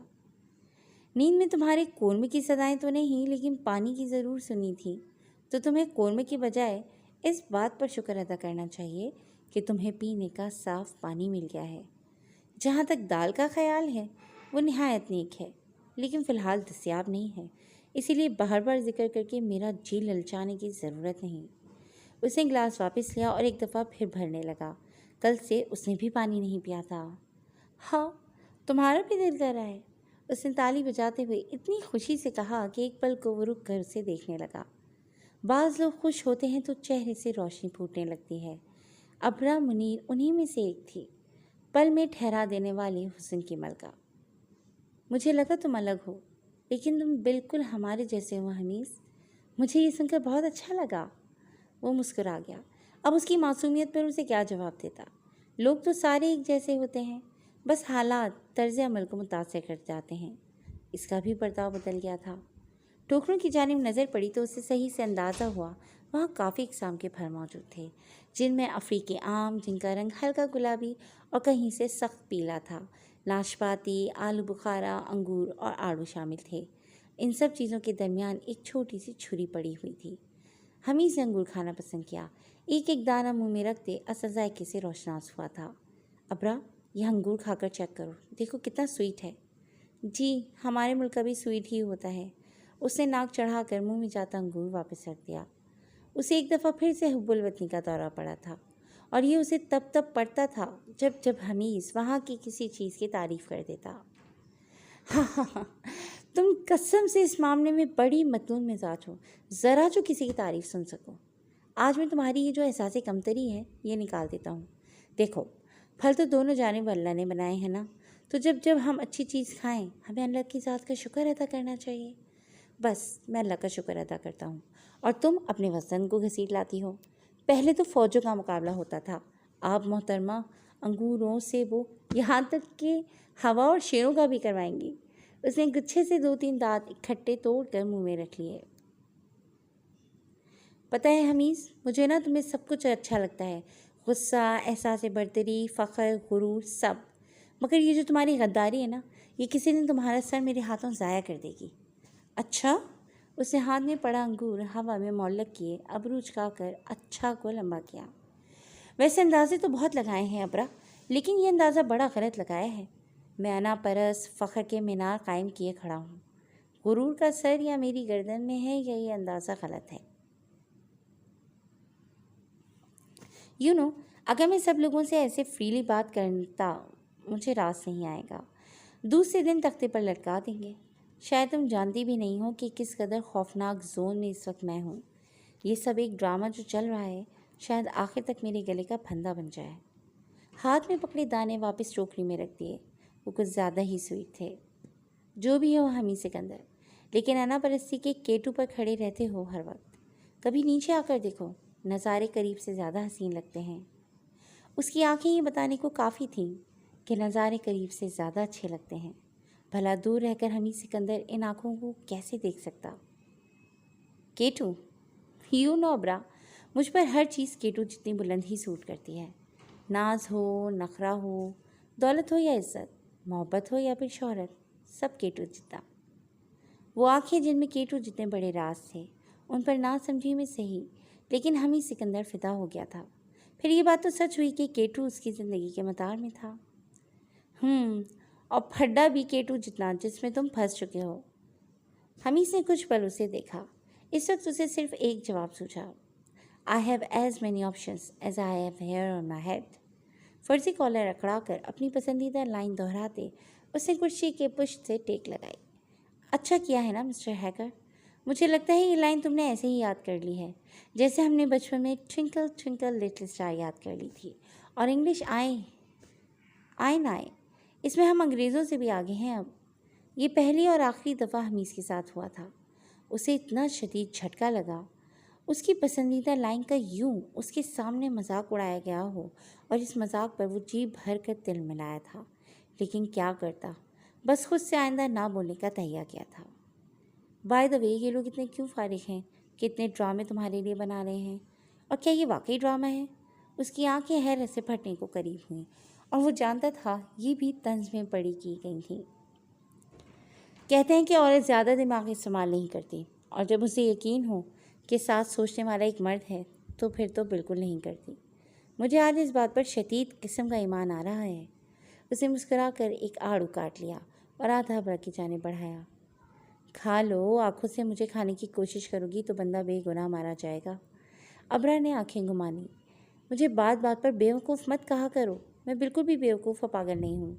نیند میں تمہارے قورمے کی صدائیں تو نہیں، لیکن پانی کی ضرور سنی تھی، تو تمہیں قورمے کی بجائے اس بات پر شکر ادا کرنا چاہیے کہ تمہیں پینے کا صاف پانی مل گیا ہے۔ جہاں تک دال کا خیال ہے وہ نہایت نیک ہے، لیکن فی الحال دستیاب نہیں ہے، اسی لیے بار بار ذکر کر کے میرا جی للچانے کی ضرورت نہیں۔ اس نے گلاس واپس لیا اور ایک دفعہ پھر بھرنے لگا۔ کل سے اس نے بھی پانی نہیں پیا تھا۔ ہاں تمہارا بھی دل کر رہا ہے؟ اس نے تالی بجاتے ہوئے اتنی خوشی سے کہا کہ ایک پل کو وہ رک کر اسے دیکھنے لگا۔ بعض لوگ خوش ہوتے ہیں تو چہرے سے روشنی پھوٹنے لگتی ہے۔ ابرا منیر انہی میں سے ایک تھی، پل میں ٹھہرا دینے والی حسن کی ملکہ۔ مجھے لگا تم الگ ہو، لیکن تم بالکل ہمارے جیسے ہو حمیز۔ مجھے یہ سن کر بہت اچھا لگا۔ وہ مسکرا گیا۔ اب اس کی معصومیت پر اسے کیا جواب دیتا؟ لوگ تو سارے ایک جیسے ہوتے ہیں، بس حالات طرز عمل کو متاثر کر جاتے ہیں۔ اس کا بھی برتاؤ بدل گیا تھا۔ ٹوکروں کی جانب نظر پڑی تو اسے صحیح سے اندازہ ہوا وہاں کافی اقسام کے پھل موجود تھے، جن میں افریقی آم جن کا رنگ ہلکا گلابی اور کہیں سے سخت پیلا تھا، ناشپاتی، آلو بخارا، انگور اور آڑو شامل تھے۔ ان سب چیزوں کے درمیان ایک چھوٹی سی چھری پڑی ہوئی تھی۔ حمید نے انگور کھانا پسند کیا، ایک ایک دانہ منہ میں رکھتے اثر ذائقے سے روشناس ہوا تھا۔ ابرا یہ انگور کھا کر چیک کرو، دیکھو کتنا سویٹ ہے۔ جی ہمارے ملک کا بھی سویٹ ہی ہوتا ہے۔ اس نے ناک چڑھا کر منہ میں جاتا انگور واپس رکھ دیا۔ اسے ایک دفعہ پھر سے حب الوطنی کا دورہ پڑا تھا، اور یہ اسے تب پڑتا تھا جب حمید وہاں کی کسی چیز کی تعریف کر دیتا۔ ہاں تم قسم سے اس معاملے میں بڑی متنون مزاج ہو، ذرا جو کسی کی تعریف سن سکو۔ آج میں تمہاری یہ جو احساس کمتری ہے یہ نکال دیتا ہوں۔ دیکھو پھل تو دونوں جانب اللہ نے بنائے ہیں نا، تو جب ہم اچھی چیز کھائیں ہمیں اللہ کی ذات کا شکر ادا کرنا چاہیے۔ بس میں اللہ کا شکر ادا کرتا ہوں، اور تم اپنے وزن کو گھسیٹ لاتی ہو۔ پہلے تو فوجوں کا مقابلہ ہوتا تھا، آپ محترمہ انگوروں سیبوں یہاں تک کہ ہوا اور شیروں کا بھی کروائیں گی۔ اس نے گچھے سے 2-3 دانت اکٹھے توڑ کر منہ میں رکھ لیے۔ پتہ ہے حمید، مجھے نا تمہیں سب کچھ اچھا لگتا ہے، غصہ، احساس برتری، فخر، غرور، سب، مگر یہ جو تمہاری غداری ہے نا، یہ کسی دن تمہارا سر میرے ہاتھوں ضائع کر دے گی۔ اچھا؟ اس نے ہاتھ میں پڑا انگور ہوا میں معلق کیے، ابرو اچکا کر اچھا کو لمبا کیا۔ ویسے اندازے تو بہت لگائے ہیں ابرا، لیکن یہ اندازہ بڑا غلط لگایا ہے۔ میں انا پرست فخر کے مینار قائم کیے کھڑا ہوں۔ غرور کا سر یا میری گردن میں ہے یا یہ اندازہ غلط ہے؟ اگر میں سب لوگوں سے ایسے فریلی بات کرتا مجھے راس نہیں آئے گا، دوسرے دن تختے پر لٹکا دیں گے۔ شاید تم جانتی بھی نہیں ہو کہ کس قدر خوفناک زون میں اس وقت میں ہوں۔ یہ سب ایک ڈرامہ جو چل رہا ہے، شاید آخر تک میرے گلے کا پھندا بن جائے۔ ہاتھ میں پکڑے دانے واپس ٹوکری میں رکھ دیے۔ وہ کچھ زیادہ ہی سویٹ تھے۔ جو بھی ہو حمید سکندر، لیکن انا پرستی کے کیٹو پر کھڑے رہتے ہو ہر وقت۔ کبھی نیچے آ کر دیکھو، نظارے قریب سے زیادہ حسین لگتے ہیں۔ اس کی آنکھیں یہ بتانے کو کافی تھیں کہ نظارے قریب سے زیادہ اچھے لگتے ہیں۔ بھلا دور رہ کر حمید سکندر ان آنکھوں کو کیسے دیکھ سکتا؟ کیٹو، یو نو ابرا، مجھ پر ہر چیز کیٹو جتنی بلند ہی سوٹ کرتی ہے۔ ناز ہو، نخرہ ہو، دولت ہو یا عزت، محبت ہو یا پھر شہرت، سب کیٹو جتنا۔ وہ آنکھیں جن میں کیٹو جتنے بڑے راز تھے، ان پر نہ سمجھی میں صحیح، لیکن حمید سکندر فدا ہو گیا تھا۔ پھر یہ بات تو سچ ہوئی کہ کیٹو اس کی زندگی کے مدار میں تھا۔ اور پھڈا بھی کیٹو جتنا جس میں تم پھنس چکے ہو۔ حمید نے کچھ پل اسے دیکھا۔ اس وقت اسے صرف ایک جواب سوچا۔ I have as many options as I have hair on my head۔ فرضی کالر اکڑا کر اپنی پسندیدہ لائن دہراتے اس نے کرسی کے پشت سے ٹیک لگائی۔ اچھا کیا ہے نا مسٹر ہیگر، مجھے لگتا ہے یہ لائن تم نے ایسے ہی یاد کر لی ہے جیسے ہم نے بچپن میں ٹوئنکل ٹوئنکل لٹل اسٹار یاد کر لی تھی، اور انگلش آئے نہ آئے، اس میں ہم انگریزوں سے بھی آگے ہیں اب۔ یہ پہلی اور آخری دفعہ حمید کے ساتھ ہوا تھا۔ اسے اتنا شدید جھٹکا لگا، اس کی پسندیدہ لائن کا یوں اس کے سامنے مذاق اڑایا گیا ہو، اور اس مذاق پر وہ جی بھر کر دل ملایا تھا، لیکن کیا کرتا، بس خود سے آئندہ نہ بولنے کا تہیہ کیا تھا۔ بائی دا وے، یہ لوگ اتنے کیوں فارغ ہیں کہ اتنے ڈرامے تمہارے لیے بنا رہے ہیں، اور کیا یہ واقعی ڈرامہ ہے؟ اس کی آنکھیں حیرت سے پھٹنے کو قریب ہوئیں، اور وہ جانتا تھا یہ بھی طنز میں پڑی کی گئی تھیں۔ کہتے ہیں کہ عورت زیادہ دماغ استعمال نہیں کرتی، اور جب اسے یقین ہو کہ ساتھ سوچنے والا ایک مرد ہے تو پھر تو بالکل نہیں کرتی۔ مجھے آج اس بات پر شدید قسم کا ایمان آ رہا ہے۔ اسے مسکرا کر ایک آڑو کاٹ لیا اور آدھا ابرا کی جانب بڑھایا۔ کھا لو، آنکھوں سے مجھے کھانے کی کوشش کرو گی تو بندہ بے گناہ مارا جائے گا۔ ابرا نے آنکھیں گھما لیں۔ مجھے بات بات پر بیوقوف مت کہا کرو، میں بالکل بھی بیوقوف و پاگل نہیں ہوں۔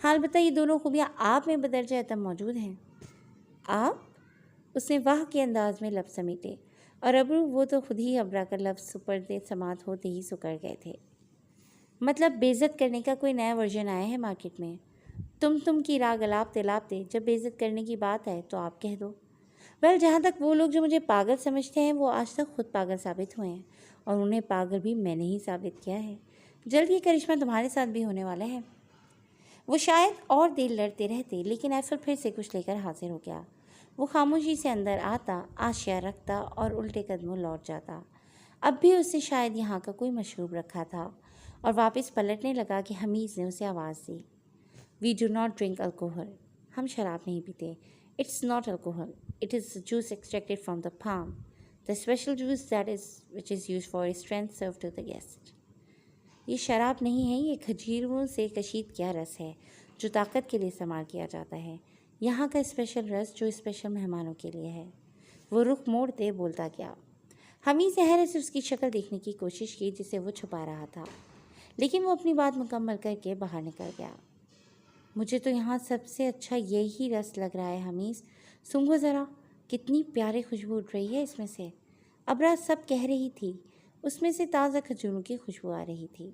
حال بتا، یہ دونوں خوبیاں آپ میں بدرجہ اتم موجود ہیں۔ آپ؟ اس نے واہ کے انداز میں لفظ سمیٹے، اور ابرو وہ تو خود ہی ابرا کا لفظ سپردے سماعت ہوتے ہی سکڑ گئے تھے۔ مطلب بے عزت کرنے کا کوئی نیا ورژن آیا ہے مارکیٹ میں؟ تم کی راگ الاپتے لاپتے جب بے عزت کرنے کی بات ہے تو آپ کہہ دو۔ ویل، جہاں تک وہ لوگ جو مجھے پاگل سمجھتے ہیں وہ آج تک خود پاگل ثابت ہوئے ہیں، اور انہیں پاگل بھی میں نے ہی ثابت کیا ہے۔ جلد یہ کرشمہ تمہارے ساتھ بھی ہونے والا ہے۔ وہ شاید اور دیر لڑتے رہتے، لیکن ایفل پھر سے کچھ لے کر حاضر ہو گیا۔ وہ خاموشی سے اندر آتا، آشیا رکھتا اور الٹے قدموں لوٹ جاتا۔ اب بھی اس نے شاید یہاں کا کوئی مشروب رکھا تھا، اور واپس پلٹنے لگا کہ حمید نے اسے آواز دی۔ We do not drink alcohol. ہم شراب نہیں پیتے۔ It's not alcohol, it is juice extracted from the palm, the special juice which is use for strength serve to the guest. یہ شراب نہیں ہے، یہ کھجوروں سے کشید کیا رس ہے جو طاقت کے لیے استعمال کیا جاتا ہے۔ یہاں کا اسپیشل رس جو اسپیشل مہمانوں کے لیے ہے۔ وہ رخ موڑتے بولتا گیا۔ حمید نے حیرت سے اس کی شکل دیکھنے کی کوشش کی جسے وہ چھپا رہا تھا، لیکن وہ اپنی بات مکمل کر کے باہر نکل گیا۔ مجھے تو یہاں سب سے اچھا یہی رس لگ رہا ہے حمید، سونگھو ذرا، کتنی پیاری خوشبو اٹھ رہی ہے اس میں سے۔ ابرا سب کہہ رہی تھی، اس میں سے تازہ کھجوروں کی خوشبو آ رہی تھی،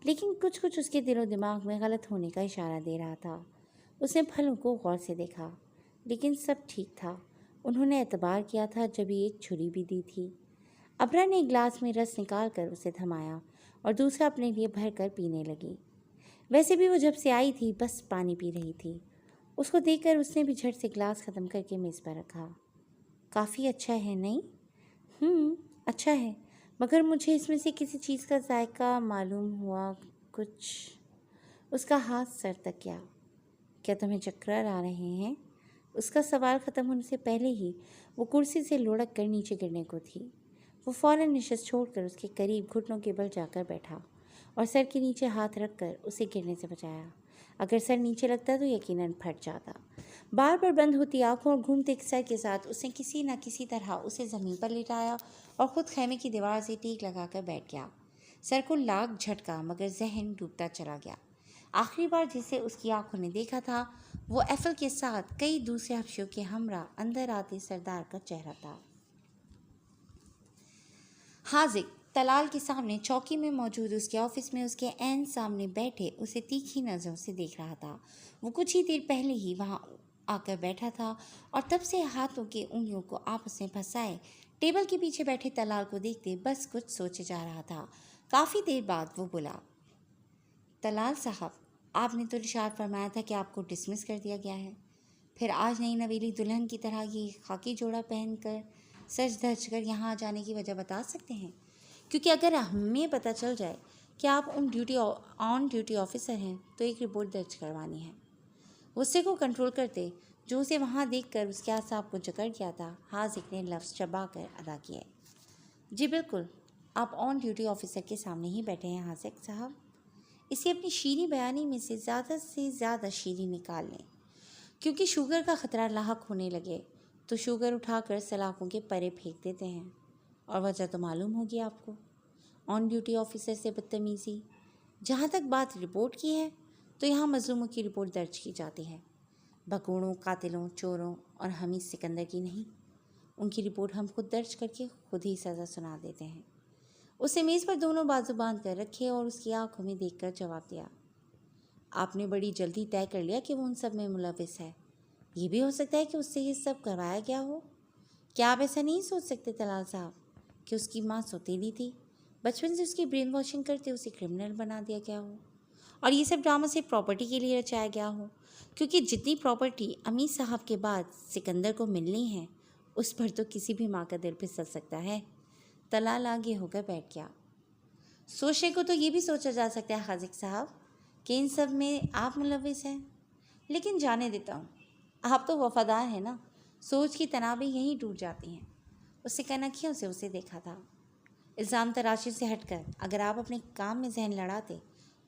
لیکن کچھ اس کے دل و دماغ میں غلط ہونے کا اشارہ دے رہا تھا۔ اس نے پھلوں کو غور سے دیکھا، لیکن سب ٹھیک تھا۔ انہوں نے اعتبار کیا تھا جبھی ایک چھری بھی دی تھی۔ ابرا نے ایک گلاس میں رس نکال کر اسے تھمایا اور دوسرا اپنے لیے بھر کر پینے لگی۔ ویسے بھی وہ جب سے آئی تھی بس پانی پی رہی تھی۔ اس کو دیکھ کر اس نے بھی جھٹ سے گلاس ختم کر کے میز پر رکھا۔ کافی اچھا ہے نہیں؟ اچھا ہے، مگر مجھے اس میں سے کسی چیز کا ذائقہ معلوم ہوا کچھ۔ اس کا ہاتھ سر تک گیا۔ کیا تمہیں چکر آ رہے ہیں؟ اس کا سوال ختم ہونے سے پہلے ہی وہ کرسی سے لڑک کر نیچے گرنے کو تھی۔ وہ فوراً نشست چھوڑ کر اس کے قریب گھٹنوں کے بل جا کر بیٹھا اور سر کے نیچے ہاتھ رکھ کر اسے گرنے سے بچایا۔ اگر سر نیچے لگتا تو یقیناً پھٹ جاتا۔ بار بار بند ہوتی آنکھوں اور گھومتے سر کے ساتھ اس نے کسی نہ کسی طرح اسے زمین پر لٹایا اور خود خیمے کی دیوار سے ٹیک لگا کر بیٹھ گیا۔ سر کو لاکھ جھٹکا مگر ذہن ڈوبتا چلا گیا۔ آخری بار جسے اس کی آنکھوں نے دیکھا تھا وہ ایفل کے ساتھ کئی دوسرے حبشیوں کے ہمراہ اندر آتے سردار کا چہرہ تھا۔ حاذق طلال کے سامنے چوکی میں موجود اس کے آفس میں اس کے عین سامنے بیٹھے اسے تیکھی نظروں سے دیکھ رہا تھا۔ وہ کچھ ہی دیر پہلے ہی وہاں آ کر بیٹھا تھا اور تب سے ہاتھوں کی انگلیوں کو آپس میں پھنسائے ٹیبل کے پیچھے بیٹھے طلال کو دیکھتے بس کچھ سوچے جا رہا تھا۔ کافی دیر بعد وہ بولا، طلال صاحب، آپ نے تو ارشاد فرمایا تھا کہ آپ کو ڈسمس کر دیا گیا ہے، پھر آج نئی نویلی دلہن کی طرح یہ خاکی جوڑا پہن کر سج دھج کر یہاں آ جانے کی وجہ بتا سکتے ہیں؟ کیونکہ اگر ہمیں پتہ چل جائے کہ آپ آن ڈیوٹی آفیسر ہیں تو ایک رپورٹ درج کروانی ہے۔ غصے کو کنٹرول کرتے جو اسے وہاں دیکھ کر اس کے اعصاب کو جکڑ گیا تھا، حاذق نے لفظ چبا کر ادا کیا، جی بالکل، آپ آن ڈیوٹی آفیسر کے سامنے ہی بیٹھے ہیں حاذق صاحب۔ اسے اپنی شیریں بیانی میں سے زیادہ شیریں نکال لیں، کیونکہ شوگر کا خطرہ لاحق ہونے لگے تو شوگر اٹھا کر سلاخوں کے پرے پھینک دیتے ہیں، اور وجہ تو معلوم ہوگی آپ کو، آن ڈیوٹی آفیسر سے بدتمیزی۔ جہاں تک بات رپورٹ کی ہے تو یہاں مظلوموں کی رپورٹ درج کی جاتی ہے، بھگوڑوں، قاتلوں، چوروں اور حمید سکندر کی نہیں۔ ان کی رپورٹ ہم خود درج کر کے خود ہی سزا سنا دیتے ہیں۔ اسے میز پر دونوں بازو باندھ کر رکھے اور اس کی آنکھوں میں دیکھ کر جواب دیا، آپ نے بڑی جلدی طے کر لیا کہ وہ ان سب میں ملوث ہے۔ یہ بھی ہو سکتا ہے کہ اس سے یہ سب کروایا گیا ہو۔ کیا آپ ایسا نہیں سوچ سکتے طلال صاحب کہ اس کی ماں سوتیلی تھی، بچپن سے اس کی برین واشنگ کرتے اسے کرمنل بنا دیا گیا ہو، اور یہ سب ڈرامہ سے پراپرٹی کے لیے رچایا گیا ہو، کیونکہ جتنی پراپرٹی امیر صاحب کے بعد سکندر کو ملنی ہے اس پر تو کسی بھی ماں کا دل پھسل سکتا ہے۔ طلال آگے ہو کر بیٹھ گیا۔ سوچنے کو تو یہ بھی سوچا جا سکتا ہے حاذق صاحب کہ ان سب میں آپ ملوث ہیں، لیکن جانے دیتا ہوں، آپ تو وفادار ہیں نا، سوچ کی تنابیں یہیں ٹوٹ جاتی ہیں۔ اس سے کنکھیوں سے اسے دیکھا تھا۔ الزام تراشی سے ہٹ کر اگر آپ اپنے کام میں ذہن لڑاتے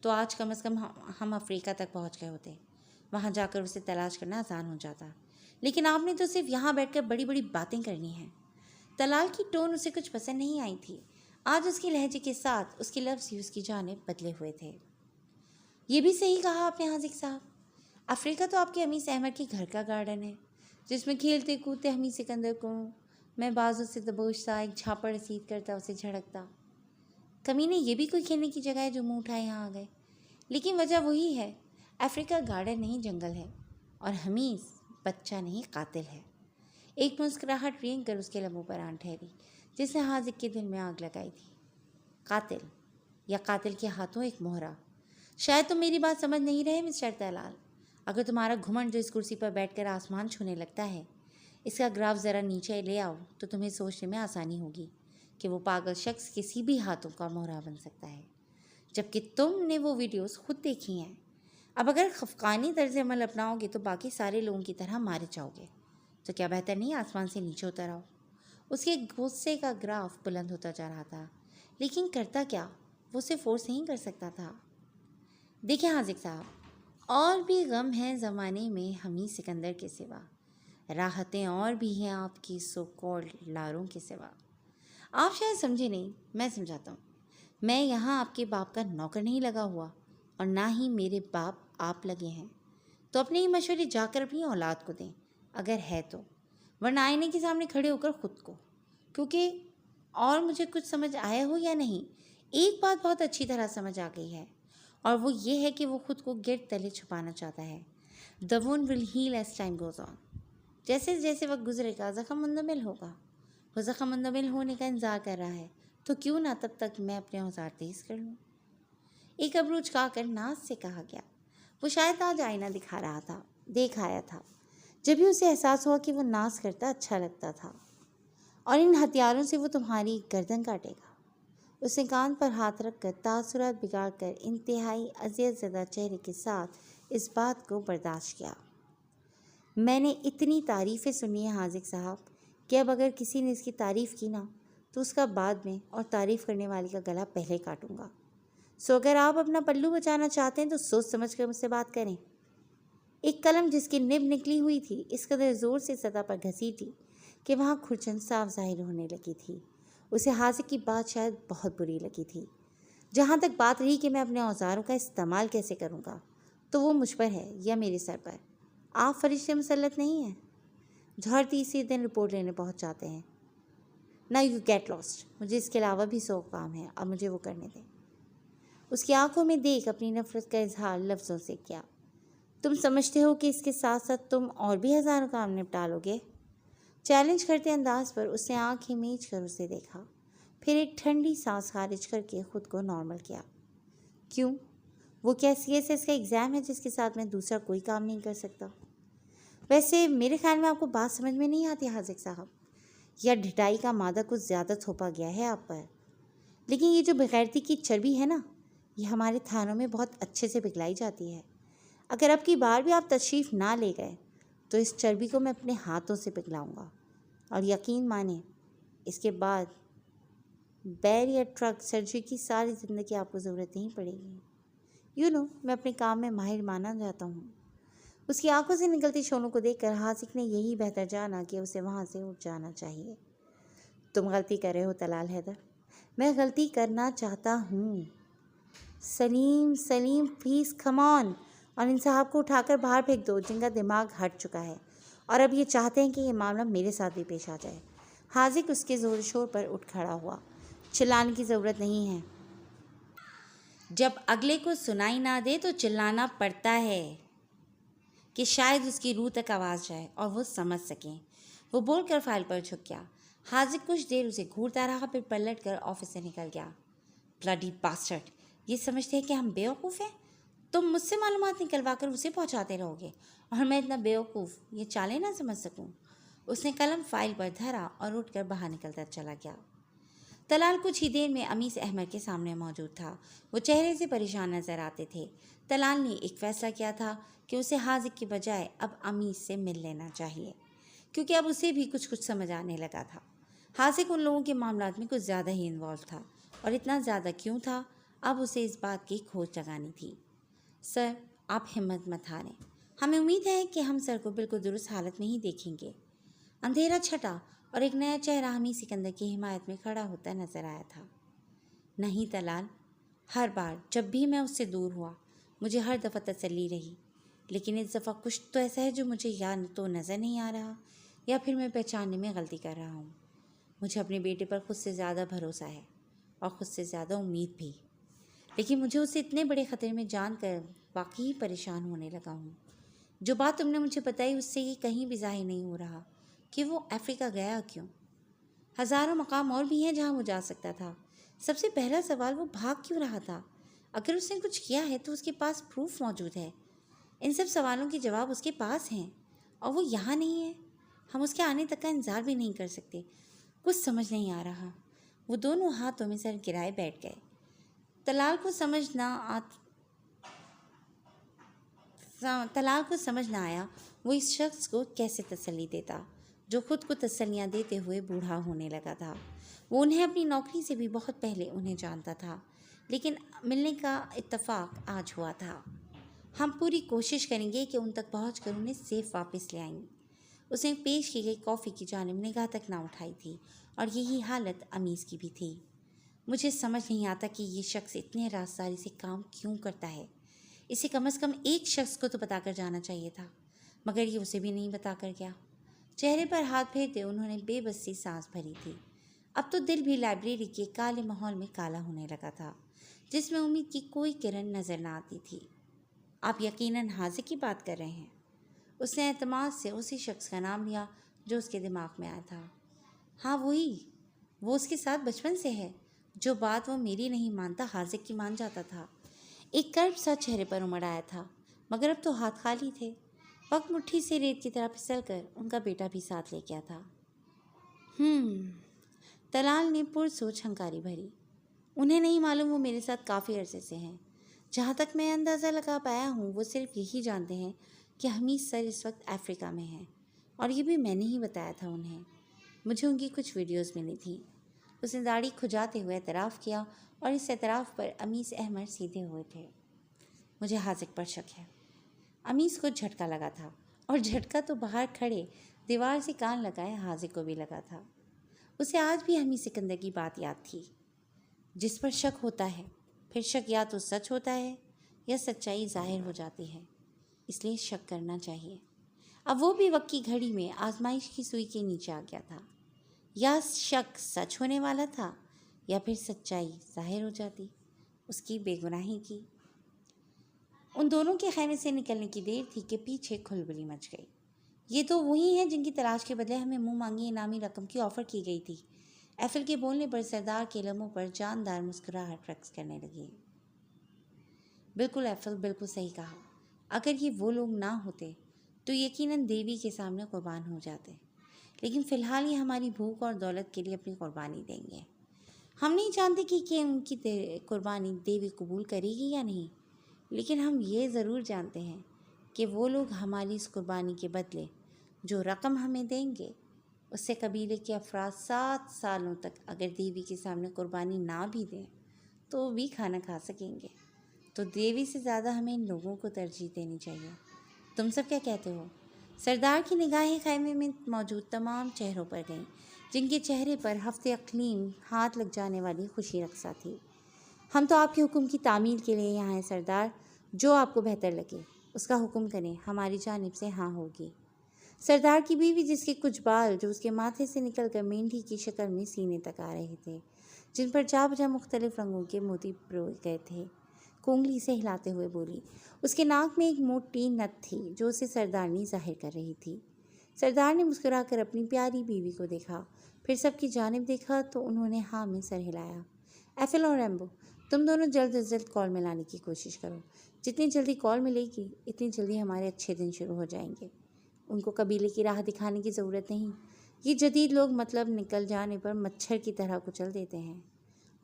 تو آج کم از کم ہم افریقہ تک پہنچ گئے ہوتے، وہاں جا کر اسے تلاش کرنا آسان ہو جاتا، لیکن آپ نے تو صرف یہاں بیٹھ کر بڑی بڑی باتیں کرنی ہیں۔ طلال کی ٹون اسے کچھ پسند نہیں آئی تھی۔ آج اس کے لہجے کے ساتھ اس کے لفظ ہی اس کی جانب بدلے ہوئے تھے۔ یہ بھی صحیح کہا آپ نے حاذق صاحب، افریقہ تو آپ کے امیس احمد کے گھر کا گارڈن ہے، جس میں کھیلتے کودتے حمید سکندر کو میں بازوں سے دبوچتا، ایک جھاپڑ رسید کرتا، اسے جھڑکتا۔ کمینے، یہ بھی کوئی کھیلنے کی جگہ ہے جو منہ اٹھائے یہاں آ گئے؟ لیکن وجہ وہی ہے، افریقہ گارڈن نہیں جنگل ہے، اور حمید بچہ نہیں قاتل ہے۔ ایک مسکراہٹ رینگ کر اس کے لبوں پر آن ٹھہری جس نے حاذق کے دل میں آگ لگائی تھی۔ قاتل، یا قاتل کے ہاتھوں ایک مہرہ۔ شاید تم میری بات سمجھ نہیں رہے مسٹر طلال۔ اگر تمہارا گھمنڈ جو اس کرسی پر بیٹھ کر آسمان چھونے لگتا ہے، اس کا گراف ذرا نیچے لے آؤ تو تمہیں سوچنے میں آسانی ہوگی کہ وہ پاگل شخص کسی بھی ہاتھوں کا مہرہ بن سکتا ہے، جبکہ تم نے وہ ویڈیوز خود دیکھی ہیں۔ اب اگر خفقانی طرز عمل اپناؤ گے تو باقی سارے لوگوں کی طرح مارے جاؤ گے، تو کیا بہتر نہیں آسمان سے نیچے اتر آؤ؟ اس کے غصے کا گراف بلند ہوتا جا رہا تھا، لیکن کرتا کیا، وہ اسے فورس نہیں کر سکتا تھا۔ دیکھیں حاذق صاحب، اور بھی غم ہیں زمانے میں حمید سکندر کے سوا، راحتیں اور بھی ہیں آپ کی سو کالڈ لاروں کے سوا۔ آپ شاید سمجھے نہیں، میں سمجھاتا ہوں۔ میں یہاں آپ کے باپ کا نوکر نہیں لگا ہوا، اور نہ ہی میرے باپ آپ لگے ہیں، تو اپنے ہی مشورے جا کر اپنی اولاد کو دیں اگر ہے تو، ورنہ آئینے کے سامنے کھڑے ہو کر خود کو، کیونکہ اور مجھے کچھ سمجھ آیا ہو یا نہیں، ایک بات بہت اچھی طرح سمجھ آ گئی ہے، اور وہ یہ ہے کہ وہ خود کو گرد تلے چھپانا چاہتا ہے۔ The wound will heal as time goes on۔ جیسے جیسے وقت گزرے گا زخم مندمل ہوگا۔ وہ زخم مندمل ہونے کا انتظار کر رہا ہے، تو کیوں نہ تب تک میں اپنے اوزار تیز کر لوں۔ ایک ابرو چکا کر ناز سے کہا گیا۔ وہ شاید آج آئینہ دیکھ آیا تھا، جب ہی اسے احساس ہوا کہ وہ ناز کرتا اچھا لگتا تھا، اور ان ہتھیاروں سے وہ تمہاری گردن کاٹے گا۔ اس نے کان پر ہاتھ رکھ کر تاثرات بگاڑ کر انتہائی اذیت زدہ چہرے کے ساتھ اس بات کو برداشت کیا۔ میں نے اتنی تعریفیں سنی ہیں حاذق صاحب کہ اب اگر کسی نے اس کی تعریف کی نا تو اس کا بعد میں اور تعریف کرنے والی کا گلا پہلے کاٹوں گا۔ سو اگر آپ اپنا پلو بچانا چاہتے ہیں تو سوچ سمجھ کر مجھ سے بات کریں۔ ایک قلم جس کی نب نکلی ہوئی تھی اس قدر زور سے سطح پر گھسیٹی کہ وہاں کھرچن صاف ظاہر ہونے لگی تھی۔ اسے حاذق کی بات شاید بہت بری لگی تھی۔ جہاں تک بات رہی کہ میں اپنے اوزاروں کا استعمال کیسے کروں گا، تو وہ مجھ پر ہے یا میرے سر پر۔ آپ فرشتے مسلط نہیں ہیں جو ہر تیسرے دن رپورٹ لینے پہنچ جاتے ہیں۔ نا یو گیٹ لاسٹ. مجھے اس کے علاوہ بھی 100 کام ہے، اب مجھے وہ کرنے دیں. اس کی آنکھوں میں دیکھ اپنی نفرت کا اظہار لفظوں سے کیا. تم سمجھتے ہو کہ اس کے ساتھ ساتھ تم اور بھی ہزاروں کام نپٹا لو گے؟ چیلنج کرتے انداز پر اس نے آنکھیں میچ کر اسے دیکھا، پھر ایک ٹھنڈی سانس خارج کر کے خود کو نارمل کیا. کیوں؟ وہ کیا CSS کا ایگزام ہے جس کے ساتھ میں دوسرا کوئی کام نہیں کر سکتا؟ ویسے میرے خیال میں آپ کو بات سمجھ میں نہیں آتی حاذق صاحب، یا ڈھٹائی کا مادہ کچھ زیادہ تھوپا گیا ہے آپ پر. لیکن یہ جو بغیرتی کی چربی ہے نا، یہ ہمارے تھانوں میں بہت اچھے سے پگھلائی جاتی ہے. اگر اب کی بار بھی آپ تشریف نہ لے گئے تو اس چربی کو میں اپنے ہاتھوں سے پگھلاؤں گا، اور یقین مانیں اس کے بعد بیل یا ٹرک سرجری کی ساری زندگی آپ کو ضرورت نہیں پڑے گی. میں اپنے کام میں ماہر مانا جاتا ہوں. اس کی آنکھوں سے نکلتی شعلوں کو دیکھ کر حاذق نے یہی بہتر جانا کہ اسے وہاں سے اٹھ جانا چاہیے. تم غلطی کر رہے ہو طلال حیدر. میں غلطی کرنا چاہتا ہوں. سلیم پلیز کم آن. اور ان صاحب کو اٹھا کر باہر پھینک دو جن کا دماغ ہٹ چکا ہے اور اب یہ چاہتے ہیں کہ یہ معاملہ میرے ساتھ بھی پیش آ جائے. حاذق اس کے زور شور پر اٹھ کھڑا ہوا. چلانے کی ضرورت نہیں ہے. جب اگلے کو سنائی نہ دے تو چلانا پڑتا ہے کہ شاید اس کی روح تک آواز جائے اور وہ سمجھ سکیں. وہ بول کر فائل پر جھک گیا. حاذق کچھ دیر اسے گھورتا رہا، پھر پلٹ کر آفس سے نکل گیا. Bloody bastard. یہ سمجھتے ہیں کہ ہم بیوقوف ہیں؟ تم مجھ سے معلومات نکلوا کر اسے پہنچاتے رہو گے اور میں اتنا بیوقوف یہ چالیں نہ سمجھ سکوں. اس نے قلم فائل پر دھرا اور اٹھ کر باہر نکلتا چلا گیا. طلال کچھ ہی دیر میں امیس احمد کے سامنے موجود تھا. وہ چہرے سے پریشان نظر آتے تھے. طلال نے ایک فیصلہ کیا تھا کہ اسے حاذق کے بجائے اب امیس سے مل لینا چاہیے، کیونکہ اب اسے بھی کچھ سمجھ آنے لگا تھا. حاذق ان لوگوں کے معاملات میں کچھ زیادہ ہی انوالو تھا، اور اتنا زیادہ کیوں تھا، اب اسے اس بات کی کھوج لگانی تھی. سر، آپ ہمت مت ہاریں. ہمیں امید ہے کہ ہم سر کو بالکل درست حالت میں ہی دیکھیں گے. اندھیرا چھٹا اور ایک نیا چہرہ حمید سکندر کی حمایت میں کھڑا ہوتا نظر آیا تھا. نہیں طلال، ہر بار جب بھی میں اس سے دور ہوا مجھے ہر دفعہ تسلی رہی، لیکن اس دفعہ کچھ تو ایسا ہے جو مجھے یا تو نظر نہیں آ رہا یا پھر میں پہچاننے میں غلطی کر رہا ہوں. مجھے اپنے بیٹے پر خود سے زیادہ بھروسہ ہے اور خود سے زیادہ امید بھی، لیکن مجھے اسے اتنے بڑے خطرے میں جان کر واقعی پریشان ہونے لگا ہوں. جو بات تم نے مجھے بتائی اس سے یہ کہیں بھی ظاہر نہیں ہو رہا کہ وہ افریقہ گیا کیوں. ہزاروں مقام اور بھی ہیں جہاں وہ جا سکتا تھا. سب سے پہلا سوال، وہ بھاگ کیوں رہا تھا؟ اگر اس نے کچھ کیا ہے تو اس کے پاس پروف موجود ہے. ان سب سوالوں کے جواب اس کے پاس ہیں اور وہ یہاں نہیں ہے. ہم اس کے آنے تک کا انتظار بھی نہیں کر سکتے. کچھ سمجھ نہیں آ رہا. وہ دونوں ہاتھوں میں سر گرائے بیٹھ گئے. طلال کو سمجھ نہ آیا وہ اس شخص کو کیسے تسلی دیتا جو خود کو تسلیاں دیتے ہوئے بوڑھا ہونے لگا تھا. وہ انہیں اپنی نوکری سے بھی بہت پہلے انہیں جانتا تھا، لیکن ملنے کا اتفاق آج ہوا تھا. ہم پوری کوشش کریں گے کہ ان تک پہنچ کر انہیں سیف واپس لے آئیں. اس نے پیش کی گئی کافی کی جانب نگاہ تک نہ اٹھائی تھی، اور یہی حالت امیس کی بھی تھی. مجھے سمجھ نہیں آتا کہ یہ شخص اتنے رازداری سے کام کیوں کرتا ہے. اسے کم از کم ایک شخص کو تو بتا کر جانا چاہیے تھا، مگر یہ اسے بھی نہیں بتا کر گیا. چہرے پر ہاتھ پھیرتے انہوں نے بے بسی سانس بھری تھی. اب تو دل بھی لائبریری کے کالے ماحول میں کالا ہونے لگا تھا، جس میں امید کی کوئی کرن نظر نہ آتی تھی. آپ یقیناً حاذق کی بات کر رہے ہیں. اس نے اعتماد سے اسی شخص کا نام لیا جو اس کے دماغ میں آیا تھا. ہاں وہی، وہ اس کے ساتھ بچپن سے ہے. جو بات وہ میری نہیں مانتا حاذق کی مان جاتا تھا. ایک کرب سا چہرے پر امڑ آیا تھا، مگر اب تو ہاتھ خالی تھے. وقت مٹھی سے ریت کی طرح پھسل کر ان کا بیٹا بھی ساتھ لے گیا تھا. طلال نے پرسوچ ہنکاری بھری. انہیں نہیں معلوم، وہ میرے ساتھ کافی عرصے سے ہیں. جہاں تک میں اندازہ لگا پایا ہوں وہ صرف یہی جانتے ہیں کہ حمید سر اس وقت افریقہ میں ہیں، اور یہ بھی میں نے ہی بتایا تھا انہیں. مجھے ان کی کچھ ویڈیوز ملی تھیں. اس نے داڑھی کھجاتے ہوئے اعتراف کیا، اور اس اعتراف پر امیس احمد سیدھے ہوئے تھے. مجھے حاذق پر شک ہے. امیس کو جھٹکا لگا تھا، اور جھٹکا تو باہر کھڑے دیوار سے کان لگائے حاذق کو بھی لگا تھا. اسے آج بھی حمید سکندر کی بات یاد تھی. جس پر شک ہوتا ہے پھر شک یا تو سچ ہوتا ہے یا سچائی ظاہر ہو جاتی ہے، اس لیے شک کرنا چاہیے. اب وہ بھی وقت کی گھڑی میں آزمائش کی سوئی کے نیچے آ گیا تھا. یا شک سچ ہونے والا تھا یا پھر سچائی ظاہر ہو جاتی اس کی بے گناہی کی۔ ان دونوں کے خیمے سے نکلنے کی دیر تھی کہ پیچھے کھلبلی مچ گئی۔ یہ تو وہی ہیں جن کی تلاش کے بدلے ہمیں منہ مانگی انعامی رقم کی آفر کی گئی تھی۔ ایفل کے بولنے پر سردار کے لبوں پر جاندار مسکراہٹ رقص کرنے لگی۔ بالکل ایفل، بالکل صحیح کہا۔ اگر یہ وہ لوگ نہ ہوتے تو یقیناً دیوی کے سامنے قربان ہو جاتے، لیکن فی الحال یہ ہماری بھوک اور دولت کے لیے اپنی قربانی دیں گے۔ ہم نہیں جانتے کہ ان کی قربانی دیوی قبول کرے گی یا نہیں، لیکن ہم یہ ضرور جانتے ہیں کہ وہ لوگ ہماری اس قربانی کے بدلے جو رقم ہمیں دیں گے اس سے قبیلے کے افراد 7 سالوں تک اگر دیوی کے سامنے قربانی نہ بھی دیں تو وہ بھی کھانا کھا سکیں گے۔ تو دیوی سے زیادہ ہمیں ان لوگوں کو ترجیح دینی چاہیے۔ تم سب کیا کہتے ہو؟ سردار کی نگاہیں خیمے میں موجود تمام چہروں پر گئیں، جن کے چہرے پر ہفتے اقلیم ہاتھ لگ جانے والی خوشی رقصہ تھی۔ ہم تو آپ کے حکم کی تعمیل کے لیے یہاں ہیں سردار، جو آپ کو بہتر لگے اس کا حکم کریں، ہماری جانب سے ہاں ہوگی۔ سردار کی بیوی، جس کے کچھ بال جو اس کے ماتھے سے نکل کر مینڈھی کی شکل میں سینے تک آ رہے تھے، جن پر جا بجا مختلف رنگوں کے موتی پروئے گئے تھے، کونگلی سے ہلاتے ہوئے بولی۔ اس کے ناک میں ایک موٹی نت تھی جو اسے سردارنی ظاہر کر رہی تھی۔ سردار نے مسکرا کر اپنی پیاری بیوی کو دیکھا، پھر سب کی جانب دیکھا تو انہوں نے ہاں میں سر ہلایا۔ ایفل اور ریمبو، تم دونوں جلد از جلد کال میں لانے کی کوشش کرو۔ جتنی جلدی کال ملے گی اتنی جلدی ہمارے اچھے دن شروع ہو جائیں گے۔ ان کو قبیلے کی راہ دکھانے کی ضرورت نہیں۔ یہ جدید لوگ مطلب نکل جانے پر مچھر کی طرح کچل دیتے ہیں،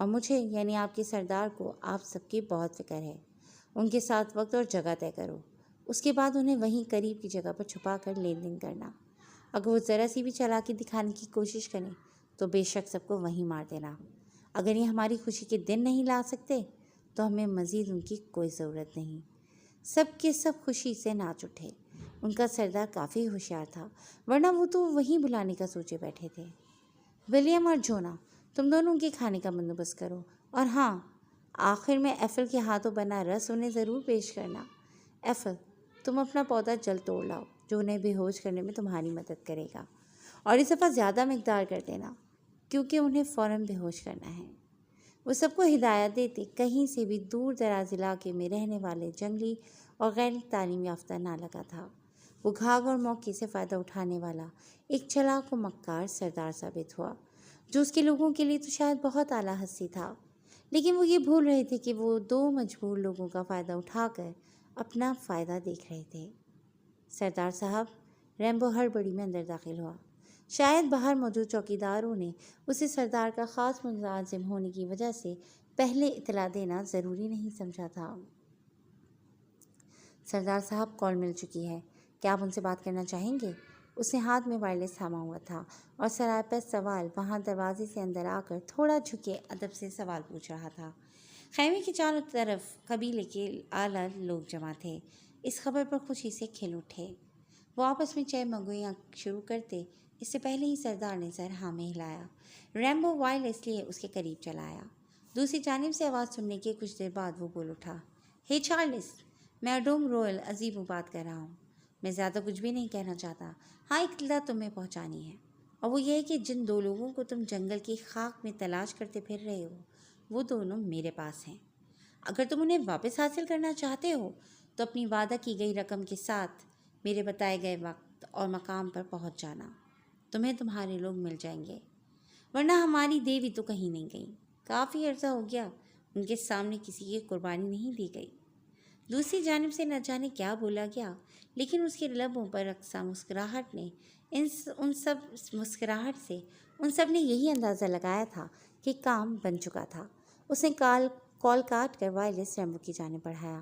اور مجھے یعنی آپ کے سردار کو آپ سب کی بہت فکر ہے۔ ان کے ساتھ وقت اور جگہ طے کرو، اس کے بعد انہیں وہیں قریب کی جگہ پر چھپا کر لین دین کرنا۔ اگر وہ ذرا سی بھی چالاکی دکھانے کی کوشش کریں تو بے شک سب کو وہیں مار دینا۔ اگر یہ ہماری خوشی کے دن نہیں لا سکتے تو ہمیں مزید ان کی کوئی ضرورت نہیں۔ سب کے سب خوشی سے ناچ اٹھے۔ ان کا سردار کافی ہوشیار تھا، ورنہ وہ تو وہیں بلانے کا سوچے بیٹھے تھے۔ ولیم اور جونا، تم دونوں کے کھانے کا بندوبست کرو، اور ہاں، آخر میں ایفل کے ہاتھوں بنا رس انہیں ضرور پیش کرنا۔ ایفل، تم اپنا پودا جلد توڑ لاؤ جو انہیں بے ہوش کرنے میں تمہاری مدد کرے گا، اور اس دفعہ زیادہ مقدار کر دینا کیونکہ انہیں فوراً بے ہوش کرنا ہے۔ وہ سب کو ہدایت دیتے کہیں سے بھی دور دراز علاقے میں رہنے والے جنگلی اور غیر تعلیم یافتہ نہ لگا تھا۔ وہ گھاگ اور موقع سے فائدہ اٹھانے والا ایک چلاک و مکار سردار ثابت ہوا، جو اس کے لوگوں کے لیے تو شاید بہت اعلیٰ ہستی تھا، لیکن وہ یہ بھول رہے تھے کہ وہ 2 مجبور لوگوں کا فائدہ اٹھا کر اپنا فائدہ دیکھ رہے تھے۔ سردار صاحب، ریمبو ہڑبڑی میں اندر داخل ہوا۔ شاید باہر موجود چوکیداروں نے اسے سردار کا خاص ملازم ہونے کی وجہ سے پہلے اطلاع دینا ضروری نہیں سمجھا تھا۔ سردار صاحب، کال مل چکی ہے، کیا آپ ان سے بات کرنا چاہیں گے؟ اس نے ہاتھ میں وائرلیس تھاما ہوا تھا اور سراپا سوال وہاں دروازے سے اندر آ کر تھوڑا جھکے ادب سے سوال پوچھ رہا تھا۔ خیمے کے چاروں طرف قبیلے کے اعلیٰ لوگ جمع تھے۔ اس خبر پر خوشی سے کھل اٹھے۔ وہ آپس میں چہ مگویاں شروع کرتے اس سے پہلے ہی سردار نے سر ہاں میں ہلایا۔ ریمبو وائرلیس لیے اس کے قریب چلا آیا۔ دوسری جانب سے آواز سننے کے کچھ دیر بعد وہ بول اٹھا، ہے چارلس، میں اڈوم رویل عزیبو بات کر رہا ہوں۔ میں زیادہ کچھ بھی نہیں کہنا چاہتا، ہاں ایک اطلاع تمہیں پہنچانی ہے، اور وہ یہ ہے کہ جن 2 لوگوں کو تم جنگل کی خاک میں تلاش کرتے پھر رہے ہو وہ دونوں میرے پاس ہیں۔ اگر تم انہیں واپس حاصل کرنا چاہتے ہو تو اپنی وعدہ کی گئی رقم کے ساتھ میرے بتائے گئے وقت اور مقام پر پہنچ جانا، تمہیں تمہارے لوگ مل جائیں گے، ورنہ ہماری دیوی تو کہیں نہیں گئی۔ کافی عرصہ ہو گیا ان کے سامنے کسی کی قربانی نہیں دی گئی۔ دوسری جانب سے نہ جانے کیا بولا گیا، لیکن اس کے لبوں پر رقصہ مسکراہٹ نے ان سب نے یہی اندازہ لگایا تھا کہ کام بن چکا تھا۔ اس نے کال کاٹ کر وائرلیس ریمبو کی جانب بڑھایا۔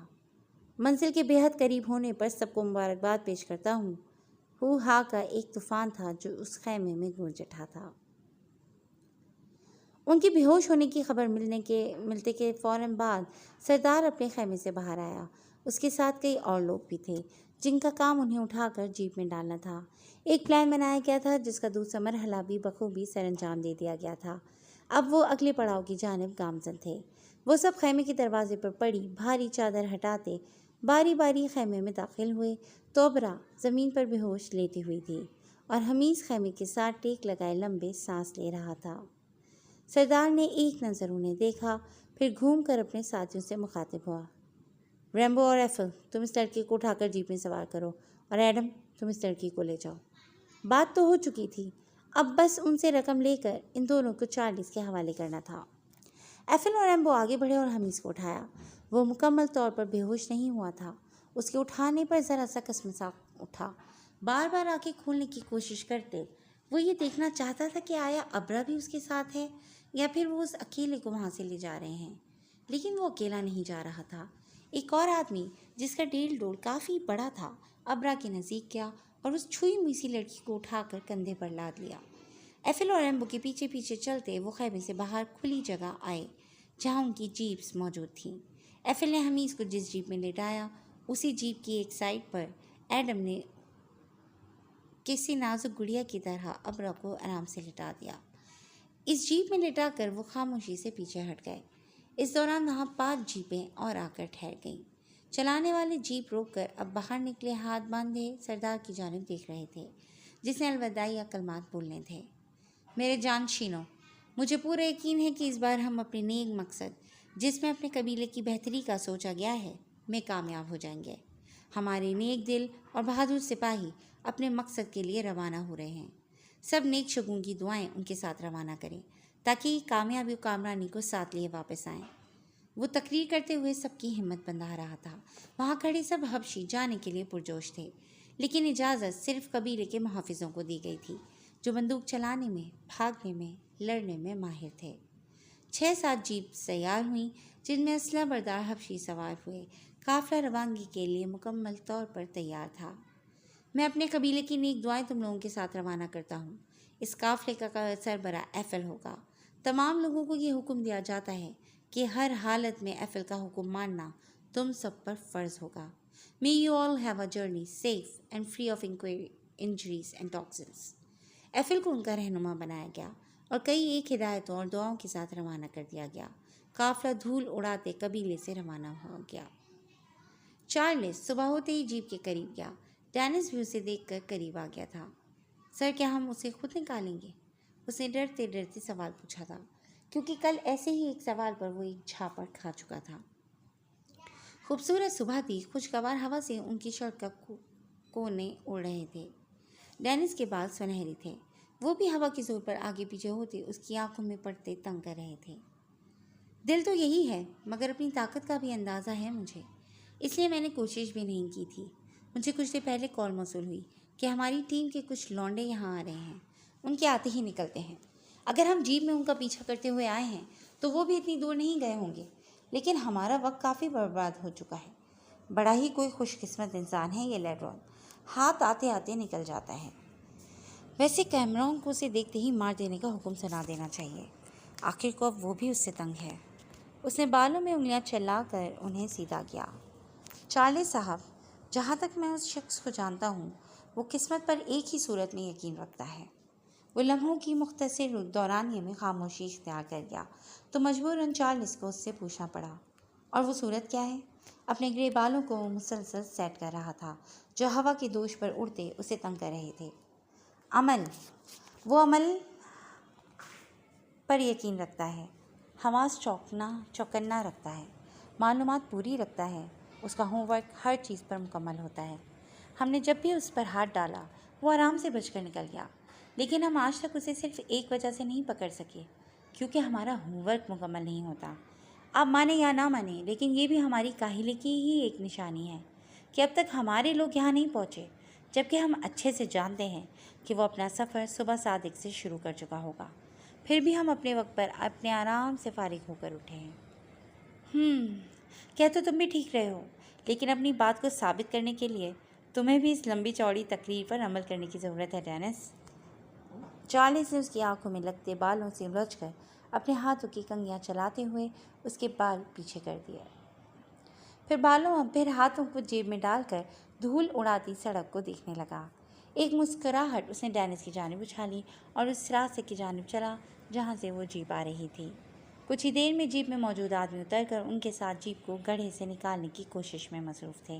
منزل کے بے حد قریب ہونے پر سب کو مبارکباد پیش کرتا ہوں۔ ہو ہا کا ایک طوفان تھا جو اس خیمے میں گونج اٹھا تھا۔ ان کے بے ہوش ہونے کی خبر ملتے کے فوراً بعد سردار اپنے خیمے سے باہر آیا۔ اس کے ساتھ کئی اور لوگ بھی تھے جن کا کام انہیں اٹھا کر جیپ میں ڈالنا تھا۔ ایک پلان بنایا گیا تھا جس کا دوسرا مرحلہ بھی بخوبی سر انجام دے دیا گیا تھا۔ اب وہ اگلے پڑاؤ کی جانب گامزن تھے۔ وہ سب خیمے کے دروازے پر پڑی بھاری چادر ہٹاتے باری باری خیمے میں داخل ہوئے۔ توبرا زمین پر بے ہوش لیٹی ہوئی تھی اور حمیز خیمے کے ساتھ ٹیک لگائے لمبے سانس لے رہا تھا۔ سردار نے ایک نظر انہیں دیکھا، پھر گھوم کر اپنے ساتھیوں سے مخاطب ہوا۔ ریمبو اور ایفل، تم اس لڑکی کو اٹھا کر جیپ میں سوار کرو، اور ایڈم تم اس لڑکی کو لے جاؤ۔ بات تو ہو چکی تھی، اب بس ان سے رقم لے کر ان دونوں کو چارلس کے حوالے کرنا تھا۔ ایفل اور ریمبو آگے بڑھے اور حمیز کو اٹھایا۔ وہ مکمل طور پر بے ہوش نہیں ہوا تھا، اس کے اٹھانے پر ذرا سا کسمسا اٹھا۔ بار بار آنکھیں کھولنے کی کوشش کرتے وہ یہ دیکھنا چاہتا تھا کہ آیا ابرا بھی اس کے ساتھ ہے یا پھر وہ اس اکیلے کو وہاں سے لے جا رہے ہیں، لیکن وہ اکیلا نہیں جا رہا تھا۔ ایک اور آدمی جس کا ڈیل ڈول کافی بڑا تھا ابرا کے نزدیک گیا اور اس چھوئی ہوئی سی لڑکی کو اٹھا کر کندھے پر لاد لیا۔ ایفل اور ریمبو کے پیچھے پیچھے چلتے وہ خیمے سے باہر کھلی جگہ آئے جہاں ان کی جیپس موجود تھیں۔ ایفل نے حمیز کو جس جیپ میں لٹایا، اسی جیپ کی ایک سائڈ پر ایڈم نے کسی نازک گڑیا کی طرح ابرا کو آرام سے لٹا دیا۔ اس جیپ میں لٹا کر وہ خاموشی سے پیچھے ہٹ گئے۔ اس دوران وہاں 5 جیپیں اور آ کر ٹھہر گئیں۔ چلانے والے جیپ روک کر اب باہر نکلے ہاتھ باندھے سردار کی جانب دیکھ رہے تھے، جس نے الوداعی یا کلمات بولنے تھے۔ میرے جانشینوں، مجھے پورا یقین ہے کہ اس بار ہم اپنے نیک مقصد، جس میں اپنے قبیلے کی بہتری کا سوچا گیا ہے، میں کامیاب ہو جائیں گے۔ ہمارے نیک دل اور بہادر سپاہی اپنے مقصد کے لیے روانہ ہو رہے ہیں۔ سب نیک شگون کی دعائیں ان کے ساتھ روانہ کریں تاکہ یہ کامیابی و کامرانی کو ساتھ لیے واپس آئیں۔ وہ تقریر کرتے ہوئے سب کی ہمت بندھا رہا تھا۔ وہاں کھڑے سب حبشی جانے کے لیے پرجوش تھے، لیکن اجازت صرف قبیلے کے محافظوں کو دی گئی تھی، جو بندوق چلانے میں، بھاگنے میں، لڑنے میں ماہر تھے۔ 6-7 جیپ تیار ہوئیں جن میں اسلحہ بردار حبشی سوار ہوئے۔ قافلہ روانگی کے لیے مکمل طور پر تیار تھا۔ میں اپنے قبیلے کی نیک دعائیں تم لوگوں کے ساتھ روانہ کرتا ہوں۔ اس قافلے کا سربراہ ایفل ہوگا۔ تمام لوگوں کو یہ حکم دیا جاتا ہے کہ ہر حالت میں ایفل کا حکم ماننا تم سب پر فرض ہوگا۔ May you all have a journey safe and free of injuries and toxins۔ Eiffel کو ان کا رہنما بنایا گیا اور کئی ایک ہدایتوں اور دعاؤں کے ساتھ روانہ کر دیا گیا۔ قافلہ دھول اڑاتے قبیلے سے روانہ ہو گیا۔ چارلس صبح ہوتے ہی جیپ کے قریب گیا۔ ڈینس بھی اسے دیکھ کر قریب آ گیا تھا۔ سر، کیا ہم اسے خود نکالیں گے؟ اس نے ڈرتے ڈرتے سوال پوچھا تھا، کیونکہ کل ایسے ہی ایک سوال پر وہ ایک جھاپڑ کھا چکا تھا۔ خوبصورت صبح تھی، خوشگوار ہوا سے ان کی شرٹ کا کونے اڑ رہے تھے۔ ڈینس کے بال سنہرے تھے، وہ بھی ہوا کے زور پر آگے پیچھے ہوتے اس کی آنکھوں میں پڑتے تنگ کر رہے تھے۔ دل تو یہی ہے، مگر اپنی طاقت کا بھی اندازہ ہے مجھے، اس لیے میں نے کوشش بھی نہیں کی تھی۔ مجھے کچھ دیر پہلے کال موصول ہوئی کہ ہماری ٹیم کے کچھ لونڈے یہاں آ رہے ہیں، ان کے آتے ہی نکلتے ہیں۔ اگر ہم جیپ میں ان کا پیچھا کرتے ہوئے آئے ہیں تو وہ بھی اتنی دور نہیں گئے ہوں گے، لیکن ہمارا وقت کافی برباد ہو چکا ہے۔ بڑا ہی کوئی خوش قسمت انسان ہے یہ لیڈرون، ہاتھ آتے آتے نکل جاتا ہے۔ ویسے کیمرون کو اسے دیکھتے ہی مار دینے کا حکم سنا دینا چاہیے، آخر کو اب وہ بھی اس سے تنگ ہے۔ اس نے بالوں میں انگلیاں چلا کر انہیں سیدھا کیا۔ چارلس صاحب، جہاں تک میں اس شخص کو جانتا ہوں، وہ قسمت پر ایک ہی صورت میں یقین رکھتا ہے۔ وہ لمحوں کی مختصر دورانیے میں خاموشی اختیار کر گیا تو مجبوراً چارلس کو اس سے پوچھنا پڑا، اور وہ صورت کیا ہے؟ اپنے گرے بالوں کو مسلسل سیٹ کر رہا تھا جو ہوا کی دوش پر اڑتے اسے تنگ کر رہے تھے۔ عمل۔ وہ عمل پر یقین رکھتا ہے، حواس چوکنا رکھتا ہے، معلومات پوری رکھتا ہے، اس کا ہوم ورک ہر چیز پر مکمل ہوتا ہے۔ ہم نے جب بھی اس پر ہاتھ ڈالا وہ آرام سے بچ کر نکل گیا، لیکن ہم آج تک اسے صرف ایک وجہ سے نہیں پکڑ سکے، کیونکہ ہمارا ہوم ورک مکمل نہیں ہوتا۔ آپ مانیں یا نہ مانیں، لیکن یہ بھی ہماری کاہلی کی ہی ایک نشانی ہے کہ اب تک ہمارے لوگ یہاں نہیں پہنچے، جبکہ ہم اچھے سے جانتے ہیں کہ وہ اپنا سفر صبح صادق سے شروع کر چکا ہوگا، پھر بھی ہم اپنے وقت پر اپنے آرام سے فارغ ہو کر اٹھے ہیں۔ کہہ تو تم بھی ٹھیک رہے ہو، لیکن اپنی بات کو ثابت کرنے کے لیے تمہیں بھی اس لمبی چوڑی تقریر پر عمل کرنے کی ضرورت ہے ڈینس۔ چارلس نے اس کی آنکھوں میں لگتے بالوں سے الجھ کر اپنے ہاتھوں کی کنگھیاں چلاتے ہوئے اس کے بال پیچھے کر دیے، پھر ہاتھوں کو جیب میں ڈال کر دھول اڑاتی سڑک کو دیکھنے لگا۔ ایک مسکراہٹ اس نے ڈینس کی جانب اچھالی اور اس راستے کی جانب چلا جہاں سے وہ جیپ آ رہی تھی۔ کچھ ہی دیر میں جیپ میں موجود آدمی اتر کر ان کے ساتھ جیپ کو گڑھے سے نکالنے کی کوشش میں مصروف تھے،